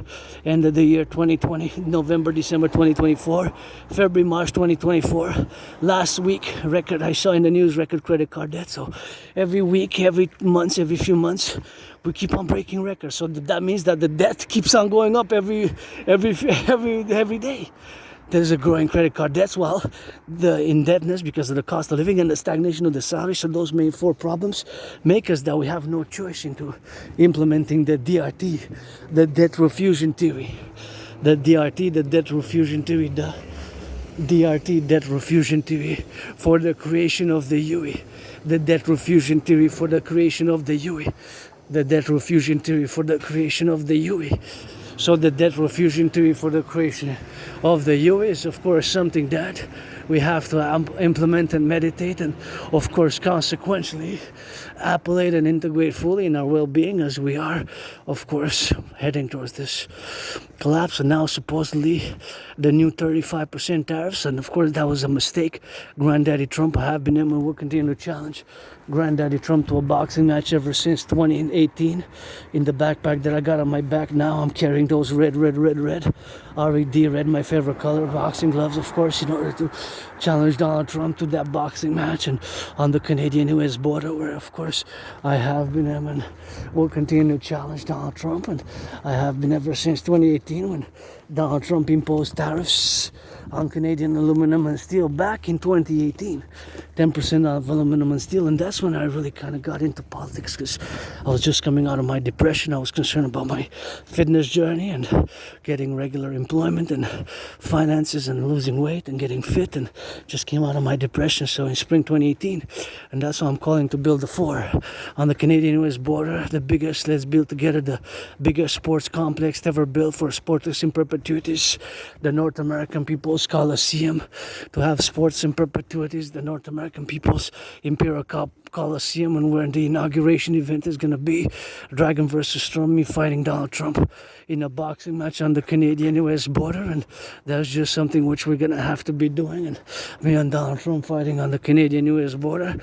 end of the year 2020, November, December 2024, February, March 2024. Last week, record, I saw in the news, record credit card debt. So every week, every month, every few months, we keep on breaking records. So that means that the debt keeps on going up every day. There's a growing credit card debts, while the indebtedness because of the cost of living and the stagnation of the salary. So those main 4 problems make us that we have no choice into implementing the DRT, the debt refusion theory. The DRT, the debt refusion theory, the DRT, debt refusion theory for the creation of the UE. The debt refusion theory for the creation of the UE. The debt refusion theory for the creation of the UE. So the debt refusion theory for the creation of the UE is, of course, something that we have to implement and meditate, and of course consequently appellate and integrate fully in our well-being, as we are, of course, heading towards this collapse. And now supposedly the new 35% tariffs, and of course that was a mistake. Granddaddy Trump, I have been in and will continue to challenge Granddaddy Trump to a boxing match ever since 2018. In the backpack that I got on my back now, I'm carrying those red RED, red, my favorite color, boxing gloves, of course, in order to challenge Donald Trump to that boxing match, and on the Canadian-US border, where of course I have been and will continue to challenge Donald Trump. And I have been ever since 2018, when Donald Trump imposed tariffs on Canadian aluminum and steel back in 2018, 10% of aluminum and steel. And that's when I really kind of got into politics, because I was just coming out of my depression. I was concerned about my fitness journey. journey and getting regular employment and finances and losing weight and getting fit, and just came out of my depression. So in spring 2018, and that's why I'm calling to build the 4 on the Canadian-US border, the biggest, let's build together the biggest sports complex ever built for sports in perpetuities, the North American People's Coliseum, to have sports in perpetuities, the North American People's Imperial Coliseum, and where the inauguration event is going to be Dragon versus Storm, me fighting Donald Trump in a boxing match on the Canadian-US border. And that's just something which we're going to have to be doing, and me and Donald Trump fighting on the Canadian-US border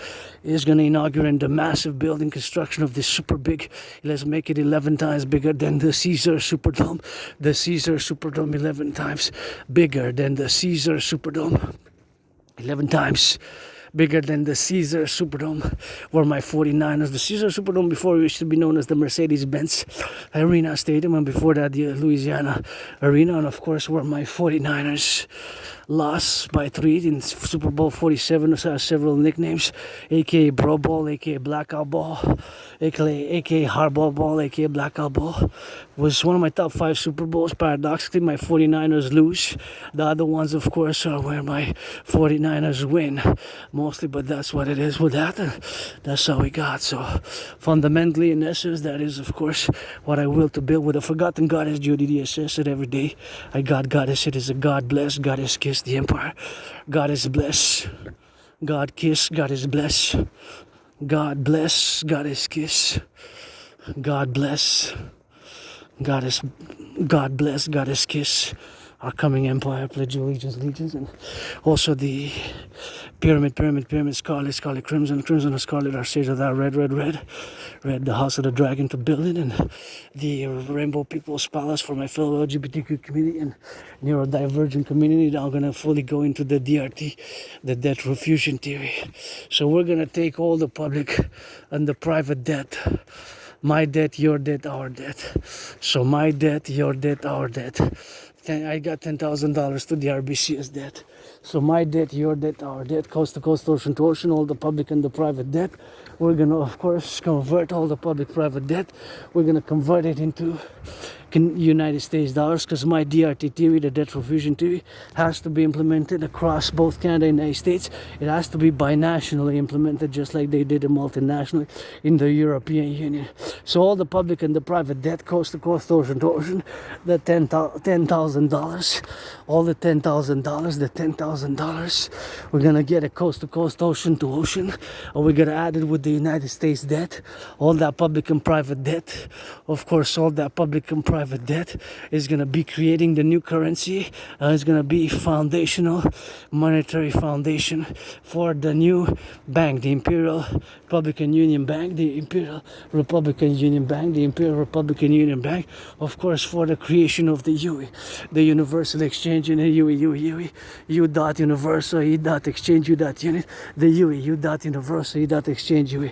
is going to inaugurate the massive building construction of this super big, let's make it 11 times bigger than the Caesar Superdome, the Caesar Superdome 11 times bigger than the Caesar Superdome, 11 times bigger than the Caesar Superdome, where my 49ers, the Caesar Superdome before used to be known as the Mercedes-Benz Arena Stadium, and before that the Louisiana Arena, and of course where my 49ers lost by 3 in Super Bowl 47, which has several nicknames, aka Bro Ball, aka Blackout Ball, aka Hardball Ball, aka Blackout Ball. Was one of my top 5 Super Bowls. Paradoxically, my 49ers lose. The other ones, of course, are where my 49ers win mostly, but that's what it is with that, and that's how we got. So fundamentally, in essence, that is, of course, what I will to build with a forgotten goddess. Judy says it every day. I got goddess. It is a God bless, goddess kiss the empire. God is bless, God kiss, God is bless, God bless, God is kiss, God bless, God bless, God is kiss. Our coming empire, pledge allegiance, and also the pyramid, scarlet, crimson, and scarlet, our shades of that red, the house of the dragon to build it, and the rainbow people's palace for my fellow LGBTQ community and neurodivergent community. Now I'm gonna fully go into the DRT, the debt refusion theory. So we're gonna take all the public and the private debt. My debt, your debt, our debt. So my debt, your debt, our debt. I got $10,000 to the RBC as debt. So my debt, your debt, our debt, coast to coast, ocean to ocean, all the public and the private debt. We're going to, of course, convert all the public private debt. We're going to convert it into United States dollars, because my DRT theory, the debt refusion theory, has to be implemented across both Canada and the United States. It has to be binationally implemented, just like they did it multinationally in the European Union. So all the public and the private debt, coast to coast, ocean to ocean, the $10,000, all the $10,000, we're gonna get it coast to coast, ocean to ocean, or we're gonna add it with the United States debt, all that public and private debt. Of course, all that public and private debt is going to be creating the new currency. It's going to be foundational monetary foundation for the new bank, the Imperial Republican Union Bank, the Imperial Republican Union Bank, the Imperial Republican Union Bank, of course, for the creation of the UE, the Universal Exchange Unit, UE, U dot universal, E dot exchange, U dot unit, the UE, U dot universal, E dot exchange, UE,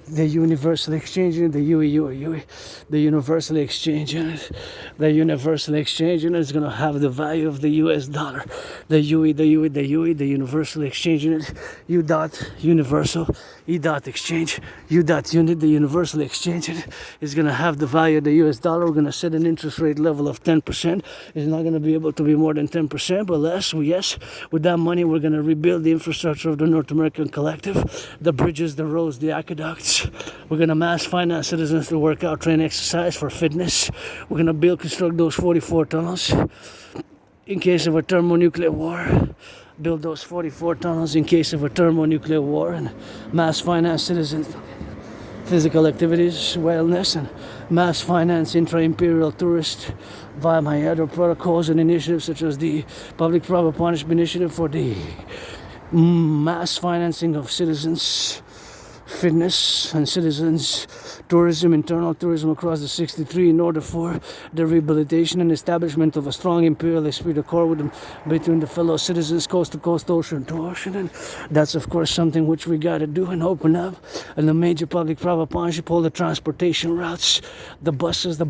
the Universal Exchange Unit, the UE, the Universal Exchange Unit. The Universal Exchange Unit is going to have the value of the US dollar. The UE, the Universal Exchange Unit, U dot universal, E dot exchange, U dot unit, the Universal Exchange Unit is going to have the value of the US dollar. We're going to set an interest rate level of 10%. It's not going to be able to be more than 10%, but less. Yes, with that money, we're going to rebuild the infrastructure of the North American Collective, the bridges, the roads, the aqueducts. We're going to mass finance citizens to work out, train, exercise for fitness. We're going to construct those 44 tunnels in case of a thermonuclear war. Build those 44 tunnels in case of a thermonuclear war, and mass finance citizens physical activities, wellness, and mass finance intra-imperial tourists via my other protocols and initiatives such as the Public-Private Partnership Initiative for the mass financing of citizens fitness and citizens tourism, internal tourism across the 63 in order for the rehabilitation and establishment of a strong imperial esprit de corps between the fellow citizens coast to coast, ocean to ocean. And that's of course something which we got to do and open up. And the major public-private partnership, all the transportation routes, the buses, the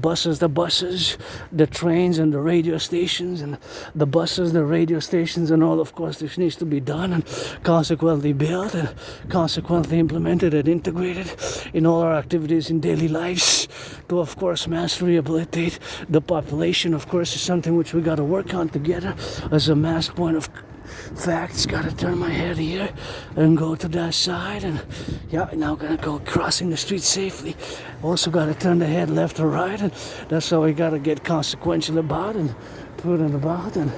trains and the radio stations, and the buses, the radio stations, and all of course this needs to be done and consequently built and consequently implemented implemented and integrated in all our activities in daily lives to, of course, mass rehabilitate the population. Of course, is something which we got to work on together as a mass point of facts. Got to turn my head here and go to that side, and yeah, now gonna go crossing the street safely. Also got to turn the head left or right, and that's how we got to get consequential about and prudent about and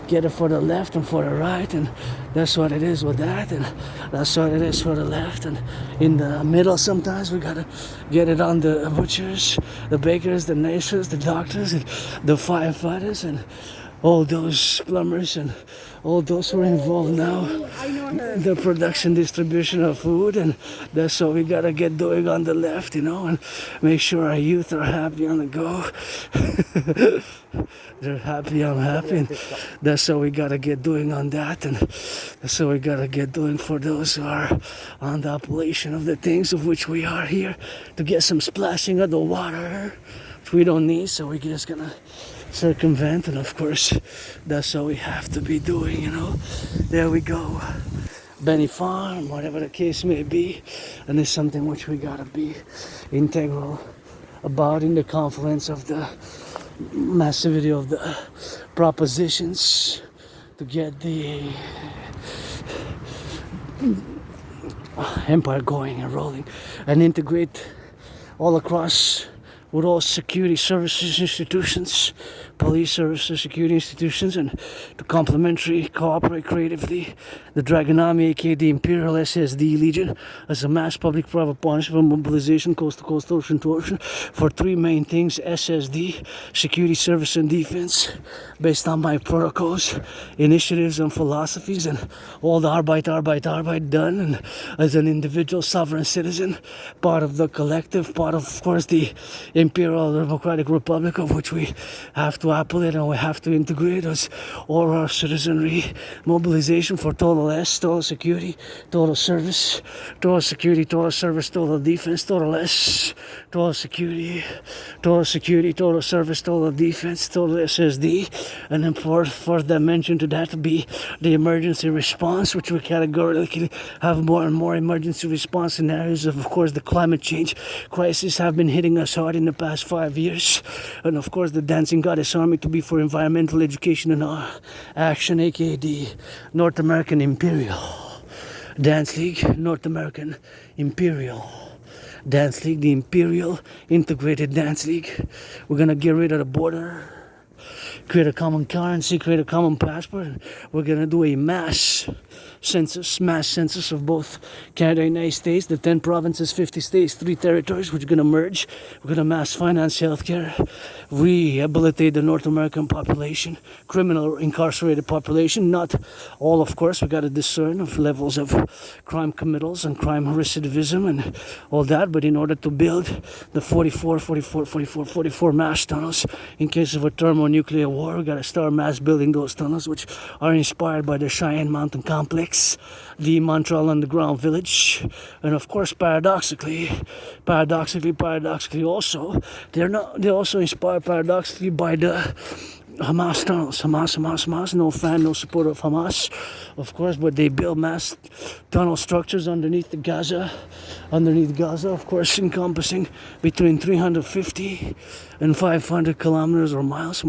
get it for the left and for the right, and that's what it is with that, and that's what it is for the left, and in the middle sometimes we gotta get it on the butchers, the bakers, the nurses, the doctors, and the firefighters, and all those plumbers and all those who are involved now in the production distribution of food, and that's what we gotta get doing on the left, and make sure our youth are happy on the go. They're happy, I'm happy, and that's what we gotta get doing on that, and that's what we gotta get doing for those who are on the operation of the things of which we are here to get some splashing of the water, which we don't need, so we're just gonna circumvent, and of course that's what we have to be doing. There we go, Benny Farm, whatever the case may be, and it's something which we gotta be integral about in the confluence of the massivity of the propositions to get the empire going and rolling and integrate all across with all security services institutions, police services, security institutions, and to complementary cooperate creatively. The Dragon Army, aka the Imperial SSD Legion, as a mass public-private partnership and mobilization coast to coast, ocean to ocean, for three main things: SSD, security service and defense, based on my protocols, initiatives, and philosophies, and all the Arbeit done, and as an individual sovereign citizen, part of the collective, part of course, the Imperial Democratic Republic, of which we have to appellate and we have to integrate as all our citizenry mobilization for total S, total security, total service, total security, total service, total defense, total S, total security, total service, total defense, total SSD, and then fourth dimension to that to be the emergency response, which we categorically have more and more emergency response scenarios of course, the climate change crisis have been hitting us hard in the past 5 years, and of course the Dancing Goddess Army to be for environmental education and action, aka the North American Imperial Dance League, North American Imperial Dance League, the Imperial Integrated Dance League. We're gonna get rid of the border, create a common currency, create a common passport, and we're gonna do a mass census of both Canada and United States, the 10 provinces, 50 states, 3 territories, which are gonna merge. We're gonna mass finance healthcare, rehabilitate the North American population, criminal incarcerated population, not all, of course. We gotta discern of levels of crime committals and crime recidivism and all that, but in order to build the 44 mass tunnels in case of a thermonuclear war, we gotta start mass building those tunnels, which are inspired by the Cheyenne Mountain Complex, the Montreal Underground Village, and of course paradoxically also they're also inspired paradoxically by the Hamas tunnels. Hamas, no fan, no supporter of Hamas, of course, but they build mass tunnel structures underneath Gaza, of course, encompassing between 350 and 500 kilometers or miles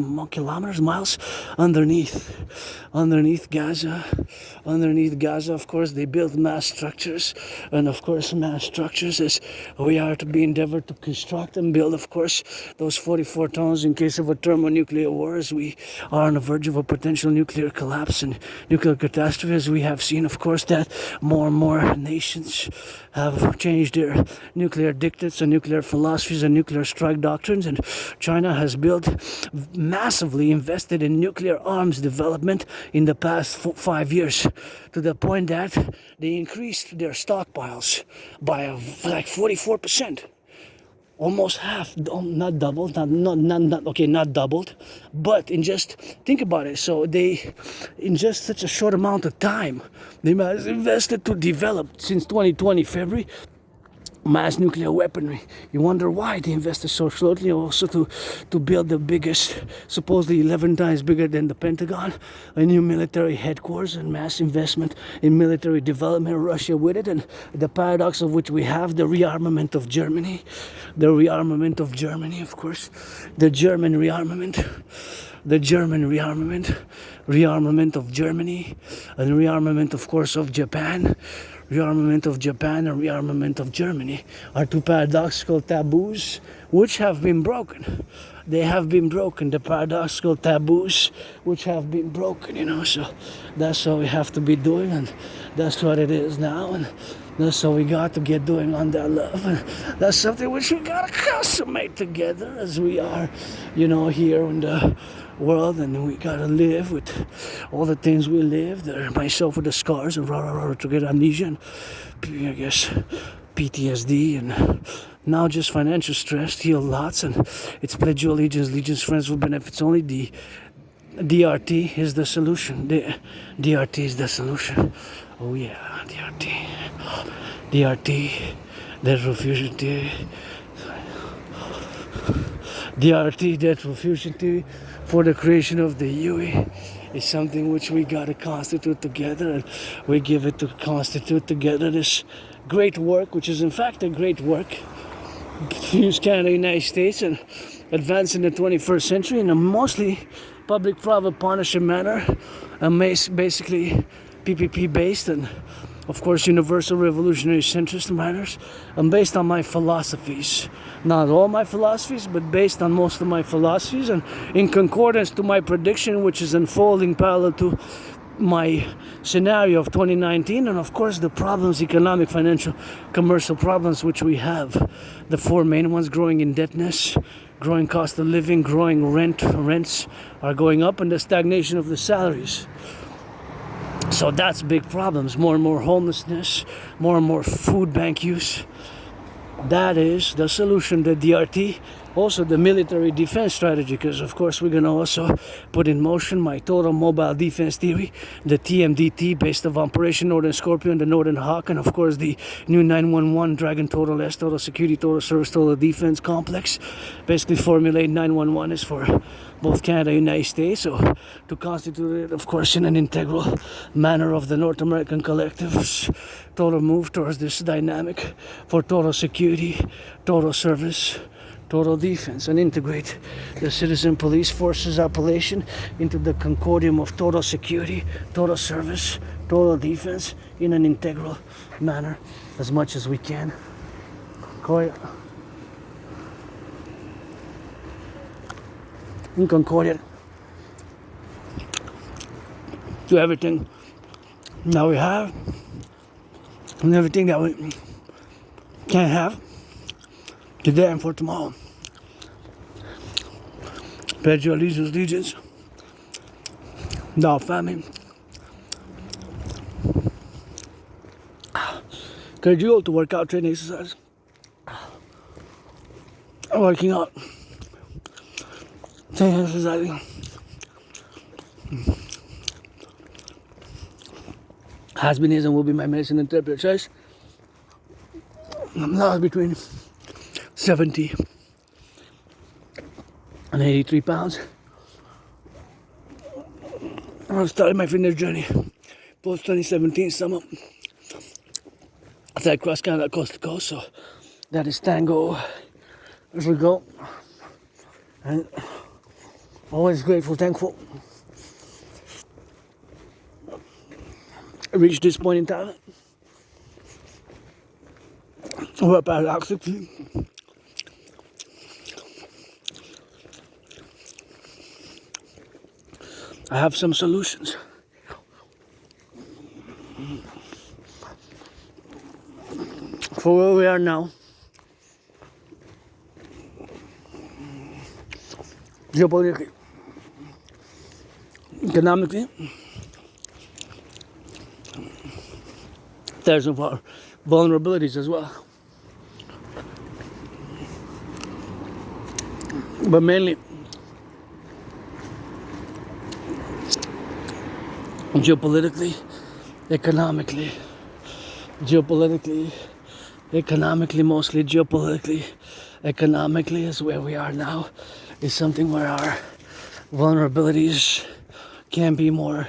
underneath Gaza. Of course, they build mass structures, and of course, mass structures as we are to be endeavored to construct and build, of course, those 44 tunnels in case of a thermonuclear war, as we are on the verge of a potential nuclear collapse and nuclear catastrophe, as we have seen, of course, that more and more nations have changed their nuclear dictates and nuclear philosophies and nuclear strike doctrines, and China has massively invested in nuclear arms development in the past 5 years, to the point that they increased their stockpiles by like 44%. Almost half, not doubled, not doubled, but think about it. So they, in just such a short amount of time, they invested to develop since 2020 February mass nuclear weaponry. You wonder why they invested so slowly also to build the biggest, supposedly 11 times bigger than the Pentagon, a new military headquarters and mass investment in military development, Russia with it, and the paradox of which we have the rearmament of Germany, of course, the German rearmament rearmament of Germany, and rearmament, of course, of Japan. Rearmament of Japan and rearmament of Germany are two paradoxical taboos which have been broken. They have been broken, the paradoxical taboos which have been broken, so that's what we have to be doing, and that's what it is now, and that's what we got to get doing on that love, and that's something which we gotta consummate together as we are, here in the world, and we gotta live with all the things we live. Myself with the scars and to get amnesia, and I guess PTSD, and now just financial stress, heal lots, and it's pledge your allegiance, friends with benefits only. The DRT is the solution. DRT is the solution. Oh yeah, DRT, death refusion theory. DRT, death refusion theory, for the creation of the UE is something which we gotta constitute together, and we give it to constitute together this great work, which is in fact a great work. Use Canada, United States, and advance in the 21st century in a mostly public-private partnership manner, and basically PPP based, and of course universal revolutionary centrist manners, and based on my philosophies. Not all my philosophies, but based on most of my philosophies, and in concordance to my prediction, which is unfolding parallel to my scenario of 2019, and of course the problems, economic, financial, commercial problems which we have. The four main ones: growing indebtedness, growing cost of living, growing rents are going up, and the stagnation of the salaries. So that's big problems. More and more homelessness, more and more food bank use. That is the solution, the DRT. Also the military defense strategy, because of course we're going to also put in motion my total mobile defense theory, the TMDT based on Operation Northern Scorpion, the Northern Hawk, and of course the new 911 Dragon Total S, Total Security, Total Service, Total Defense Complex. Basically formulate 911 is for both Canada and United States, so to constitute it, of course, in an integral manner of the North American collective's total move towards this dynamic for total security, total service, total defense, and integrate the citizen police forces appellation into the concordium of total security, total service, total defense in an integral manner as much as we can. In concordia to everything that we have and everything that we can't have today and for tomorrow. Pledge your allegiance, thou family. Encourage you all to work out, training, exercise, working out, training, exercising. Has been, is, and will be my medicine and therapy of choice. I'm lost between 70 and 83 pounds. I started my fitness journey post 2017 summer. I cross Canada coast to coast, so that is tango as we go. And always grateful, thankful. I reached this point in time. We're up at Acte. I have some solutions. For where we are now, geopolitically, economically, there's of our vulnerabilities as well. But mainly, geopolitically, economically, economically, mostly geopolitically. Economically is where we are now, is something where our vulnerabilities can be more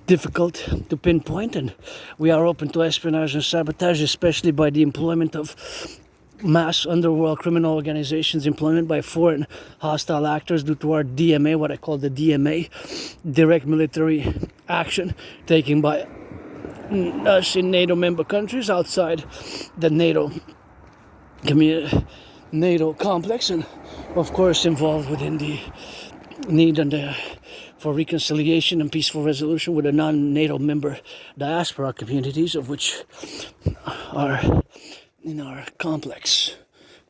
difficult to pinpoint, and we are open to espionage and sabotage, especially by the employment of mass underworld criminal organizations, employment by foreign hostile actors due to our DMA, what I call the DMA, direct military action taken by us in NATO member countries outside the NATO complex, and of course involved within the need for reconciliation and peaceful resolution with the non-NATO member diaspora communities, of which are in our complex,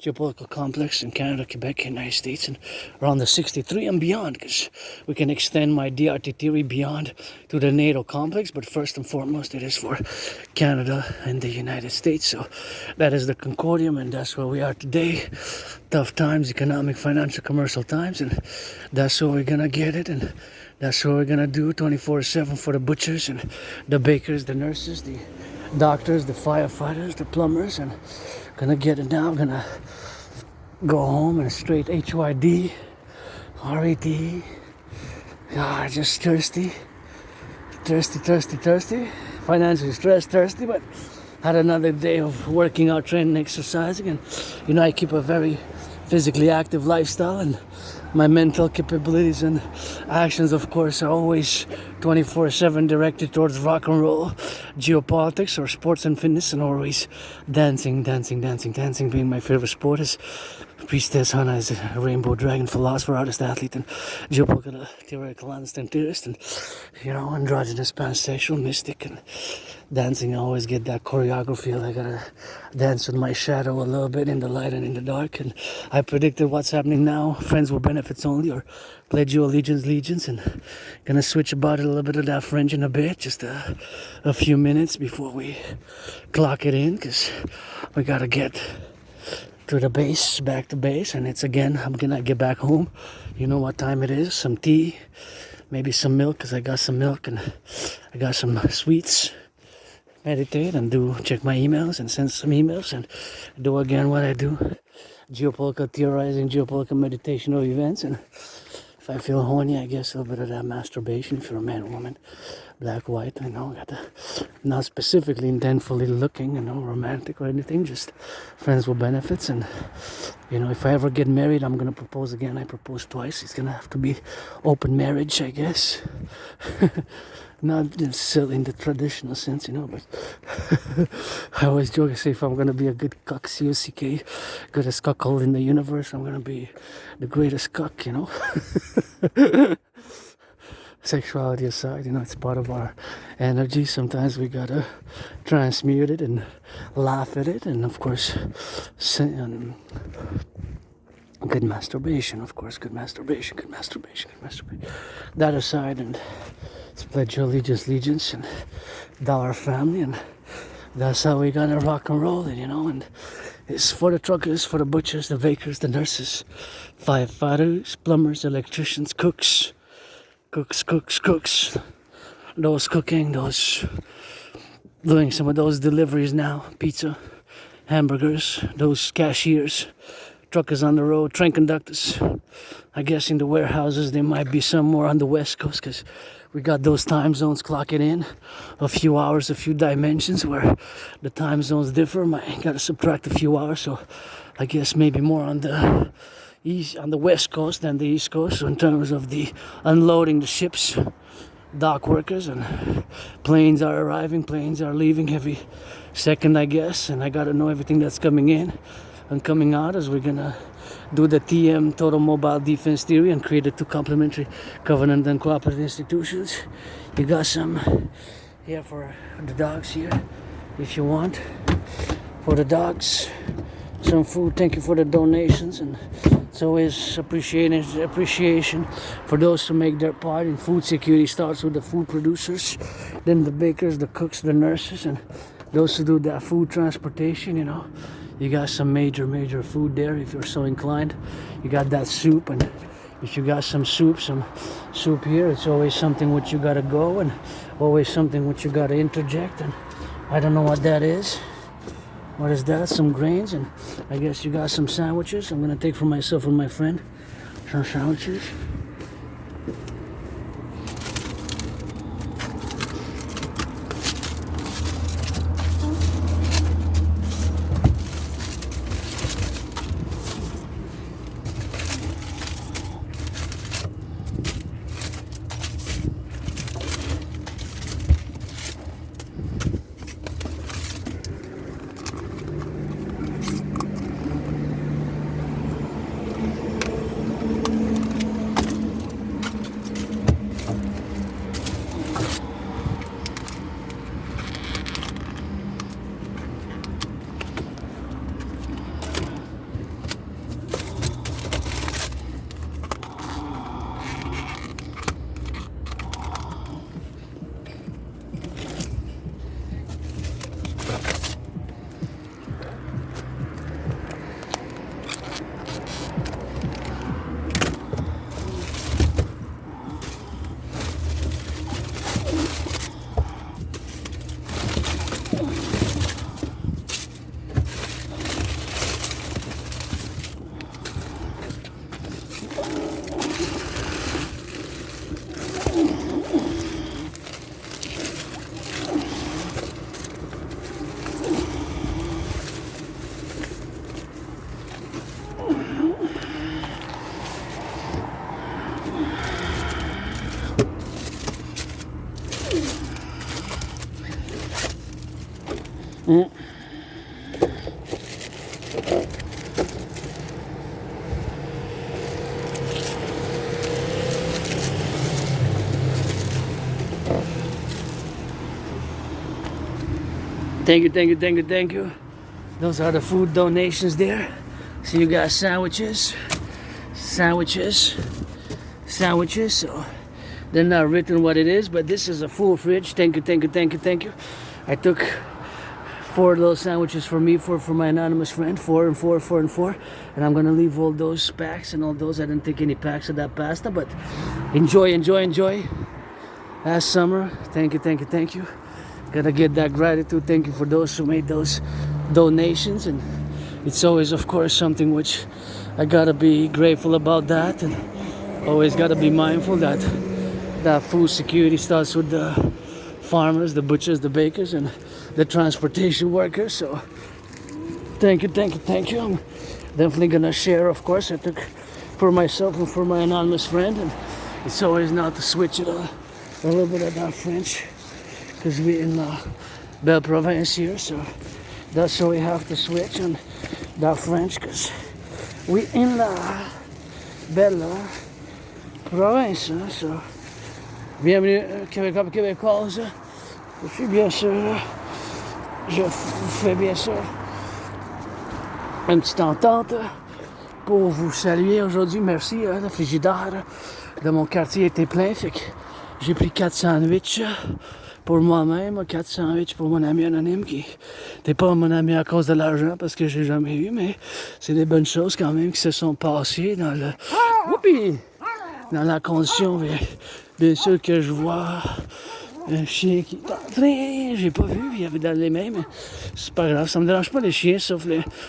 geopolitical complex in Canada, Quebec, United States, and around the 63 and beyond, because we can extend my DRT theory beyond to the NATO complex, but first and foremost it is for Canada and the United States. So that is the concordium, and that's where we are today. Tough times, economic, financial, commercial times, and that's where we're gonna get it, and that's what we're gonna do 24/7 for the butchers and the bakers, the nurses, the doctors, the firefighters, the plumbers, and gonna get it now. I'm gonna go home and straight HYD, RAT. Ah, just thirsty. Financially stressed, thirsty, but had another day of working out, training, exercising, and I keep a very physically active lifestyle, and my mental capabilities and actions, of course, are always 24/7 directed towards rock and roll, geopolitics, or sports and fitness, and always dancing being my favorite sport. Is Priestess Hannah is a rainbow dragon, philosopher, artist, athlete, and geopolitical theoretical clandestine theorist, and androgynous, pansexual, mystic, and dancing. I always get that choreography. I gotta dance with my shadow a little bit in the light and in the dark. And I predicted what's happening now. Friends with benefits only, or pledge your allegiance, and gonna switch about a little bit of that French in a bit, just a few minutes before we clock it in, because we gotta get to the base, back to base, and it's again, I'm gonna get back home. You know what time it is, some tea, maybe some milk, because I got some milk and I got some sweets. Meditate and check my emails and send some emails and do again what I do, geopolitical theorizing, geopolitical meditation of events. And if I feel horny, I guess a little bit of that masturbation. If you're a man or woman, black, white, not specifically intentfully looking, romantic or anything, just friends with benefits. And if I ever get married, I'm gonna propose again. I proposed twice. It's gonna have to be open marriage, I guess. Not necessarily in the traditional sense, but I always joke, I say, if I'm gonna be a good cuck, C-O-C-K, greatest cuckold in the universe, I'm gonna be the greatest cuck, Sexuality aside, it's part of our energy. Sometimes we gotta transmute it and laugh at it, and of course, good masturbation, of course, good masturbation. That aside, and let's pledge your allegiance and dollar family, and that's how we're gonna rock and roll it, and it's for the truckers, for the butchers, the bakers, the nurses, firefighters, plumbers, electricians, cooks, those cooking, those doing some of those deliveries now, pizza, hamburgers, those cashiers, truckers on the road, train conductors. I guess in the warehouses there might be some more on the west coast, because we got those time zones clocking in, a few hours, a few dimensions where the time zones differ. I gotta subtract a few hours, so I guess maybe more on the west coast than the east coast. So in terms of the unloading the ships, dock workers, and planes are arriving, planes are leaving every second, I guess, and I gotta know everything that's coming in and coming out, as we're gonna do the TM, Total Mobile Defense Theory, and create the two complementary covenant and cooperative institutions. You got some here for the dogs here, if you want. For the dogs, some food. Thank you for the donations, and it's always appreciation for those who make their part in food security. Starts with the food producers, then the bakers, the cooks, the nurses, and those who do that food transportation. You got some major food there if you're so inclined. You got that soup, and if you got some soup here, it's always something which you gotta go, and always something which you gotta interject, and I don't know what that is. What is that? Some grains, and I guess you got some sandwiches. I'm gonna take for myself and my friend some sandwiches. Thank you, thank you, thank you, thank you. Those are the food donations there. So you got sandwiches. So they're not written what it is, but this is a full fridge. Thank you, thank you, thank you, thank you. I took 4 little sandwiches for me, 4 for my anonymous friend, 4 and 4, 4 and 4. And I'm gonna leave all those packs and all those. I didn't take any packs of that pasta, but enjoy, enjoy, enjoy. Last summer, thank you, thank you, thank you. Gotta get that gratitude. Thank you for those who made those donations, and it's always, of course, something which I gotta be grateful about that, and always gotta be mindful that that food security starts with the farmers, the butchers, the bakers, and the transportation workers. So thank you, thank you, thank you. I'm definitely gonna share, of course. I took for myself and for my anonymous friend, and it's always now to switch it a little bit of that French, because we're in La Belle Province here, so that's why we have to switch on that French, because we're in La Belle Province. So bienvenue Québécois et Québécoises. Je suis bien sûr, je fais bien sûr une petite entente pour vous saluer aujourd'hui. Merci, le frigidaire de mon quartier était plein, fait que j'ai pris 4 sandwichs pour moi-même, 4 sandwichs pour mon ami anonyme qui n'était pas mon ami à cause de l'argent, parce que j'ai jamais eu, mais c'est des bonnes choses quand même qui se sont passées dans le... Whoopi! Dans la condition, bien sûr que je vois un chien qui est en train, j'ai pas vu, il y avait dans les mains, mais c'est pas grave, ça me dérange pas les chiens, sauf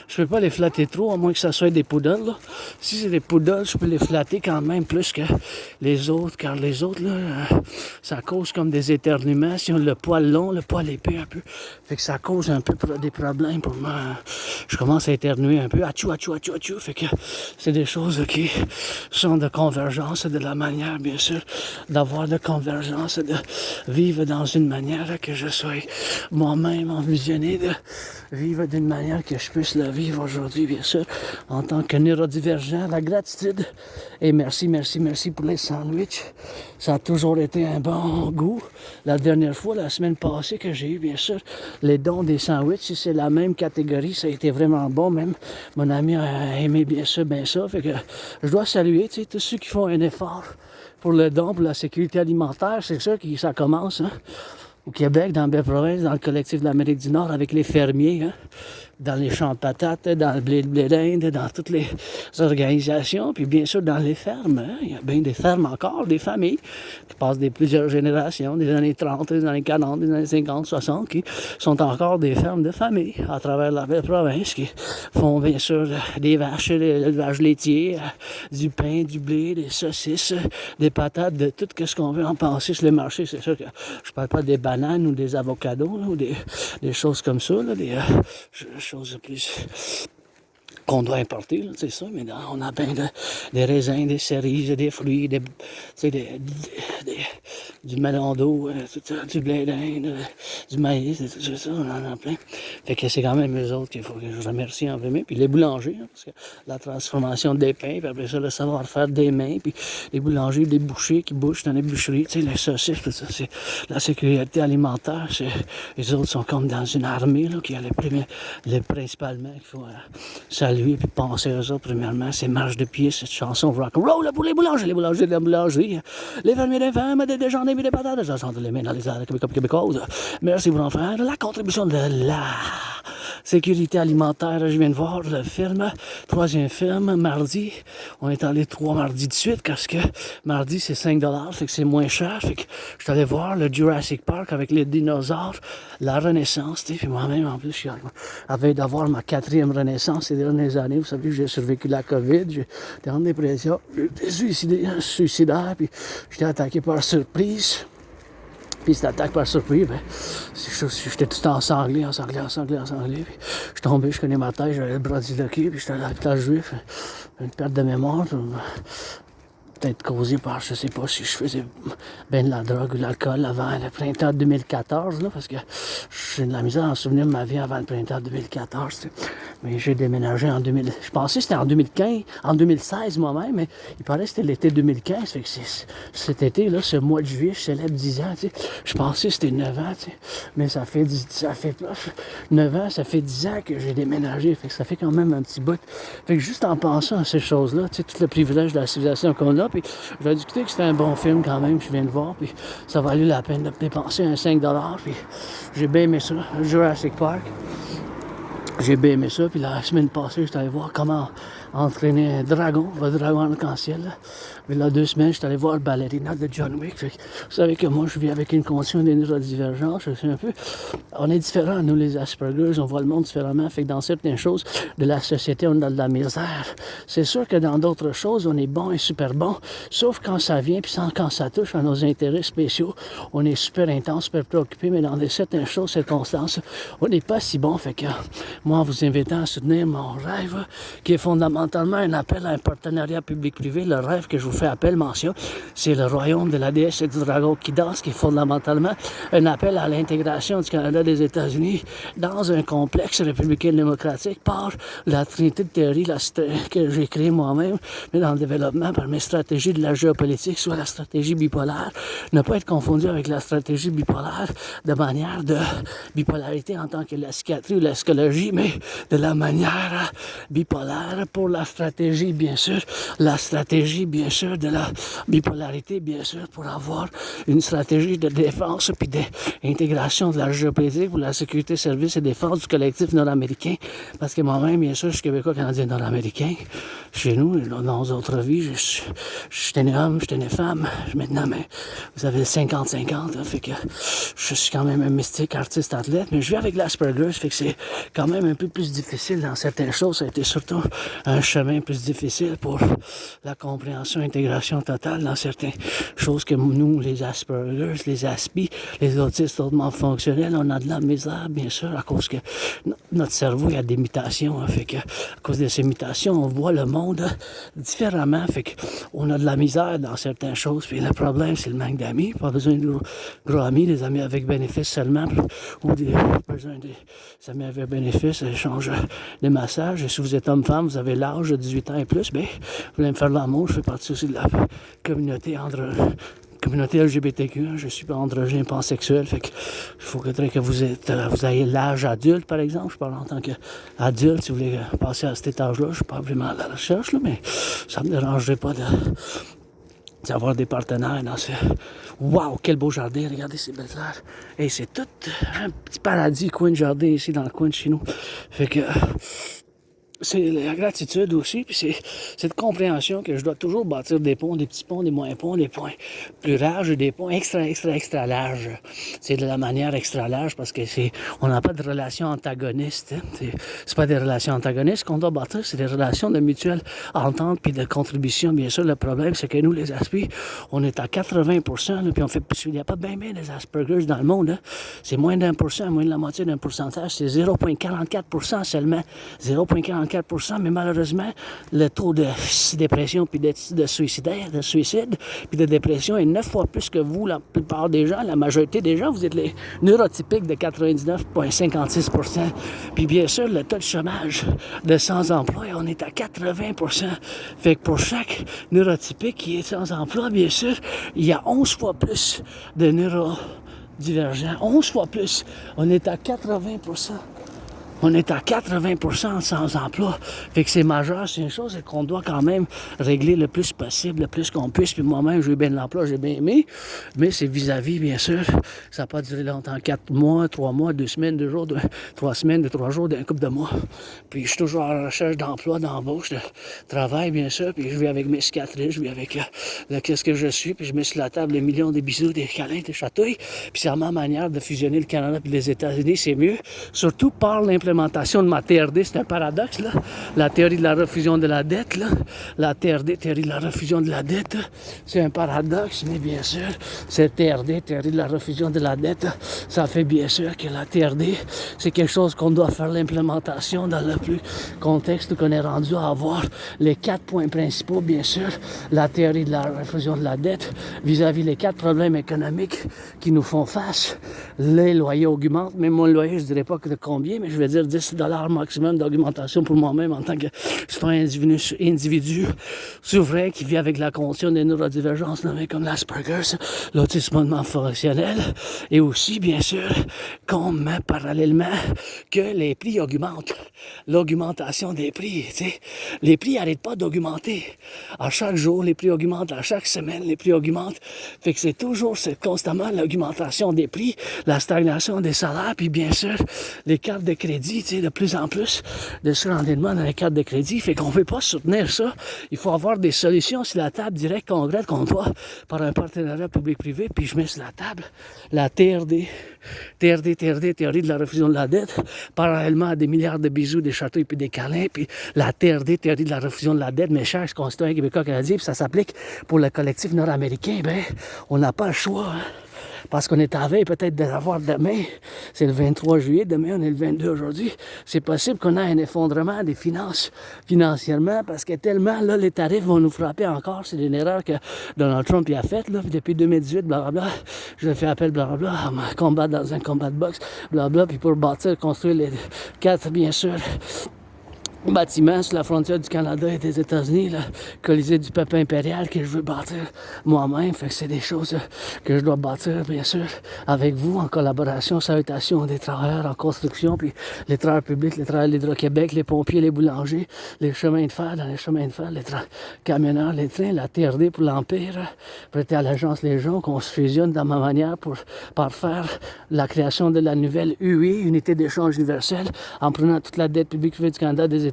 je peux pas les flatter trop, à moins que ça soit des poodles, là. Si c'est des poodles, je peux les flatter quand même plus que les autres, car les autres, là, ça cause comme des éternuements, si on a le poil long, le poil épais un peu, fait que ça cause un peu des problèmes pour moi. Je commence à éternuer un peu, achou, achou, achou, achou, fait que c'est des choses qui sont de convergence, de la manière, bien sûr, d'avoir de convergence, de vivre dans une manière que je sois moi-même envisionné, de vivre d'une manière que je puisse le vivre aujourd'hui, bien sûr, en tant que neurodivergent. La gratitude et merci, merci, merci pour les sandwichs. Ça a toujours été un bon goût. La dernière fois, la semaine passée, que j'ai eu, bien sûr, les dons des sandwichs, si c'est la même catégorie, ça a été vraiment bon. Même mon ami a aimé bien ça, fait que je dois saluer, tu sais, tous ceux qui font un effort pour le don, pour la sécurité alimentaire. C'est ça que ça commence, hein, au Québec, dans la belle province, dans le collectif de l'Amérique du Nord, avec les fermiers, hein. dans les champs de patates, dans le blé d'Inde, dans toutes les organisations, puis bien sûr dans les fermes. Hein. Il y a bien des fermes encore, des familles qui passent des plusieurs générations, des années 30, des années 40, des années 50, 60, qui sont encore des fermes de famille à travers la belle province, qui font bien sûr des vaches, l'élevage laitier, du pain, du blé, des saucisses, des patates, de tout ce qu'on veut en penser sur le marché. C'est sûr que je parle pas des bananes ou des avocados, là, ou des choses comme ça, là, des choses plus qu'on doit importer, c'est ça, mais on a plein des raisins, des cerises, des fruits, du melon d'eau, du blé d'Inde, du maïs, tout ça, on en a plein. Fait que c'est quand même eux autres qu'il faut que je remercie en premier. Puis les boulangers, hein, parce que la transformation des pains, puis après ça, le savoir-faire des mains, puis les boulangers, les bouchers qui bouchent dans les boucheries, tu sais, les saucisses, tout ça, c'est la sécurité alimentaire. Les autres sont comme dans une armée, là, qui a principalement qu'il faut saluer puis penser à eux autres, premièrement, ces marches de pied, cette chanson Rock&Roll pour les boulangers de la boulangerie, les fermiers des femmes, des déjeuners, des patates, ça sent les mains dans les airs québécoises. Merci pour en faire la contribution de la sécurité alimentaire. Je viens de voir le film, troisième film, mardi. On est allé 3 mardis de suite parce que mardi c'est 5$, fait que c'est moins cher. Fait que je suis allé voir le Jurassic Park avec les dinosaures, la Renaissance, puis moi-même en plus, je suis avant d'avoir ma 4e Renaissance ces dernières années. Vous savez, j'ai survécu la COVID, j'étais en dépression, j'étais suicidaire, puis j'étais attaqué par surprise. Puis cette attaque par surprise, ben, j'étais tout ensanglé, puis je suis tombé, je connais ma tête, j'avais le bras disloqué, puis j'étais à l'hôpital juif, une perte de mémoire, peut-être causée par, je sais pas si je faisais ben de la drogue ou de l'alcool avant le printemps 2014, là, parce que j'ai de la misère à me souvenir de ma vie avant le printemps 2014, t'sais. Mais j'ai déménagé en 2000, je pensais que c'était en 2015, en 2016 moi-même, mais il paraît que c'était l'été 2015, fait que cet été, là, ce mois de juillet, je célèbre 10 ans, tu sais. Je pensais que c'était 9 ans, tu sais. Mais ça fait 9 ans, ça fait 10 ans que j'ai déménagé, fait que ça fait quand même un petit bout. Fait que juste en pensant à ces choses-là, tu sais, tout le privilège de la civilisation qu'on a, puis je vais discuter que c'était un bon film quand même, je viens de voir, puis ça valait la peine de dépenser un 5$, puis j'ai bien aimé ça, Jurassic Park. J'ai bien aimé ça, puis la semaine passée, j'étais allé voir comment entraîner un dragon, le dragon arc-en-ciel. Mais là, 2 semaines, j'étais allé voir le ballerina de John Wick. Fait que, vous savez que moi, je vis avec une condition de neurodivergence. On est différents, nous, les Aspergers, on voit le monde différemment. Fait que dans certaines choses de la société, on a de la misère. C'est sûr que dans d'autres choses, on est bon et super bon, sauf quand ça vient, puis quand ça touche à nos intérêts spéciaux, on est super intense, super préoccupé, mais dans certaines choses, circonstances, on n'est pas si bon. Fait que moi, en vous invitant à soutenir mon rêve, qui est fondamentalement un appel à un partenariat public-privé, le rêve que je vous fais appel, mention, c'est le royaume de la déesse et du dragon qui danse, qui est fondamentalement un appel à l'intégration du Canada des États-Unis dans un complexe républicain démocratique par la trinité de théories que j'ai créée moi-même, mais dans le développement par mes stratégies de la géopolitique, soit la stratégie bipolaire, ne pas être confondu avec la stratégie bipolaire de manière de bipolarité en tant que la psychiatrie ou la psychologie, mais de la manière bipolaire pour la stratégie, bien sûr, la stratégie, bien sûr, de la bipolarité, bien sûr, pour avoir une stratégie de défense puis d'intégration de la géopolitique pour la sécurité, service et défense du collectif nord-américain. Parce que moi-même, bien sûr, je suis québécois, canadien, nord-américain. Chez nous, dans d'autres vies, je suis né homme, je suis né femme. Maintenant, mais vous avez 50-50, hein, fait que je suis quand même un mystique, artiste, athlète, mais je vis avec l'Asperger, fait que c'est quand même un peu plus difficile dans certaines choses. Ça a été surtout un chemin plus difficile pour la compréhension, intégration totale dans certaines choses que nous, les Aspergers, les Aspi, les autistes hautement fonctionnels, on a de la misère, bien sûr, à cause que notre cerveau a des mutations. Hein, fait que, à cause de ces mutations, on voit le monde différemment. Fait qu'on a de la misère dans certaines choses. Puis le problème, c'est le manque d'amis. Pas besoin de gros amis, des amis avec bénéfice seulement, ou besoin des amis avec bénéfice, échange des massages. Et si vous êtes homme-femme, vous avez l'âge de 18 ans et plus, bien, vous voulez me faire de l'amour, je fais partie aussi de la communauté LGBTQ, je suis pas androgyne, pansexuel, fait que il faudrait que vous ayez l'âge adulte, par exemple. Je parle en tant qu'adulte, si vous voulez passer à cet étage-là, je suis pas vraiment à la recherche, là, mais ça me dérangerait pas d'avoir des partenaires dans ce... Waouh, quel beau jardin, regardez ces belles fleurs. Et c'est tout un petit paradis, coin de jardin ici dans le coin de chez nous. Fait que c'est la gratitude aussi, puis c'est cette compréhension que je dois toujours bâtir des ponts, des petits ponts, des moins ponts, des ponts plus larges et des ponts extra larges. C'est de la manière extra large parce que on n'a pas de relation antagoniste. Hein. C'est pas des relations antagonistes qu'on doit bâtir, c'est des relations de mutuelle entente puis de contribution. Bien sûr, le problème, c'est que nous, les Aspi, on est à 80%, là, puis on fait, il n'y a pas bien des Aspergers dans le monde. Hein. C'est moins d'1%, moins de la moitié d'un pourcentage, c'est 0,44% seulement. 0,44%, mais malheureusement, le taux de dépression puis de suicide, puis de dépression est 9 fois plus que vous, la plupart des gens, la majorité des gens, vous êtes les neurotypiques de 99,56%. Puis bien sûr, le taux de chômage de sans-emploi, on est à 80%. Fait que pour chaque neurotypique qui est sans emploi, bien sûr, il y a 11 fois plus de neurodivergents. 11 fois plus. On est à 80%. On est à 80% sans emploi. Fait que c'est majeur, c'est une chose qu'on doit quand même régler le plus possible, le plus qu'on puisse. Puis moi-même, j'ai eu bien de l'emploi, j'ai bien aimé. Mais c'est vis-à-vis, bien sûr. Ça n'a pas duré longtemps. 4 mois, 3 mois, 2 semaines, 2 jours, 3 semaines, 3 jours, d'un couple de mois. Puis je suis toujours en recherche d'emploi, d'embauche, de travail, bien sûr. Puis je vis avec mes cicatrices, je vis avec qu'est-ce que je suis. Puis je mets sur la table des millions, des bisous, des câlins, des chatouilles. Puis c'est ma manière de fusionner le Canada et les États-Unis, c'est mieux. Surtout par l'implémentation de ma TRD, c'est un paradoxe, là. La théorie de la refusion de la dette, là. La TRD, théorie de la refusion de la dette, c'est un paradoxe, mais bien sûr, cette TRD, théorie de la refusion de la dette, ça fait bien sûr que la TRD, c'est quelque chose qu'on doit faire l'implémentation dans le plus contexte qu'on est rendu à avoir les 4 points principaux, bien sûr, la théorie de la refusion de la dette, vis-à-vis les 4 problèmes économiques qui nous font face. Les loyers augmentent, même mon loyer, je dirais pas que de combien, mais je vais dire 10$ maximum d'augmentation pour moi-même en tant que citoyen individu souverain qui vit avec la condition des neurodivergences nommées comme l'Asperger's, l'autisme fonctionnel, et aussi, bien sûr, qu'on met parallèlement que les prix augmentent. L'augmentation des prix, tu sais. Les prix n'arrêtent pas d'augmenter. À chaque jour, les prix augmentent. À chaque semaine, les prix augmentent. Fait que c'est toujours, c'est constamment l'augmentation des prix, la stagnation des salaires, puis bien sûr, les cartes de crédit, tu sais, de plus en plus de surendettement dans les cartes de crédit. Fait qu'on ne peut pas soutenir ça. Il faut avoir des solutions sur la table directe, concrète, qu'on doit par un partenariat public-privé. Puis je mets sur la table la TRD, théorie de la refusion de la dette, parallèlement à des milliards de bisous, des châteaux et puis des câlins, puis la TRD, théorie de la refusion de la dette, mes chers concitoyens québécois, canadiens, puis ça s'applique pour le collectif nord-américain, ben, on n'a pas le choix, hein. Parce qu'on est à veille peut-être de l'avoir demain. C'est le 23 juillet, demain on est le 22 aujourd'hui. C'est possible qu'on ait un effondrement des finances financièrement parce que tellement là les tarifs vont nous frapper encore. C'est une erreur que Donald Trump y a faite là, depuis 2018, blablabla. Je fais appel blablabla à me combattre dans un combat de boxe, blablabla, puis pour bâtir, construire les 4, bien sûr, bâtiment sur la frontière du Canada et des États-Unis, le Colisée du peuple impérial que je veux bâtir moi-même. Fait que c'est des choses que je dois bâtir, bien sûr, avec vous, en collaboration, salutation des travailleurs en construction, puis les travailleurs publics, les travailleurs de l'Hydro-Québec, les pompiers, les boulangers, les chemins de fer, dans les chemins de fer, les camionneurs, les trains, la TRD pour l'Empire, prêter à l'Agence Légion, qu'on se fusionne dans ma manière pour parfaire la création de la nouvelle UI, Unité d'échange universelle, en prenant toute la dette publique privée du Canada, des États-Unis,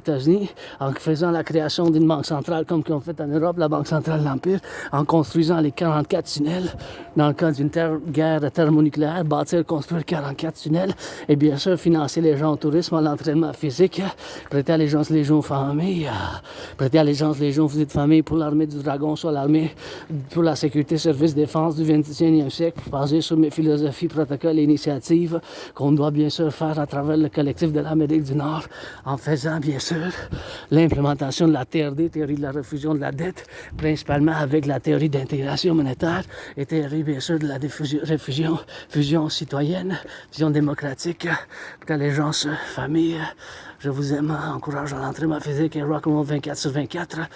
en faisant la création d'une banque centrale comme qu'on fait en Europe, la Banque centrale de l'Empire, en construisant les 44 tunnels dans le cas d'une guerre thermonucléaire, bâtir, construire 44 tunnels, et bien sûr financer les gens au tourisme, à l'entraînement physique, prêter allégeance Légion famille, prêter allégeance Légion fusil de famille pour l'armée du Dragon, soit l'armée pour la sécurité service défense du 21e siècle, basé sur mes philosophies, protocoles et initiatives qu'on doit bien sûr faire à travers le collectif de l'Amérique du Nord, en faisant bien sûr l'implémentation de la TRD, théorie de la refusion de la dette, principalement avec la théorie d'intégration monétaire et théorie bien sûr de la fusion citoyenne, fusion démocratique, allégeance famille. Je vous aime, encourage à l'entraînement physique et Rock&Roll 24/24.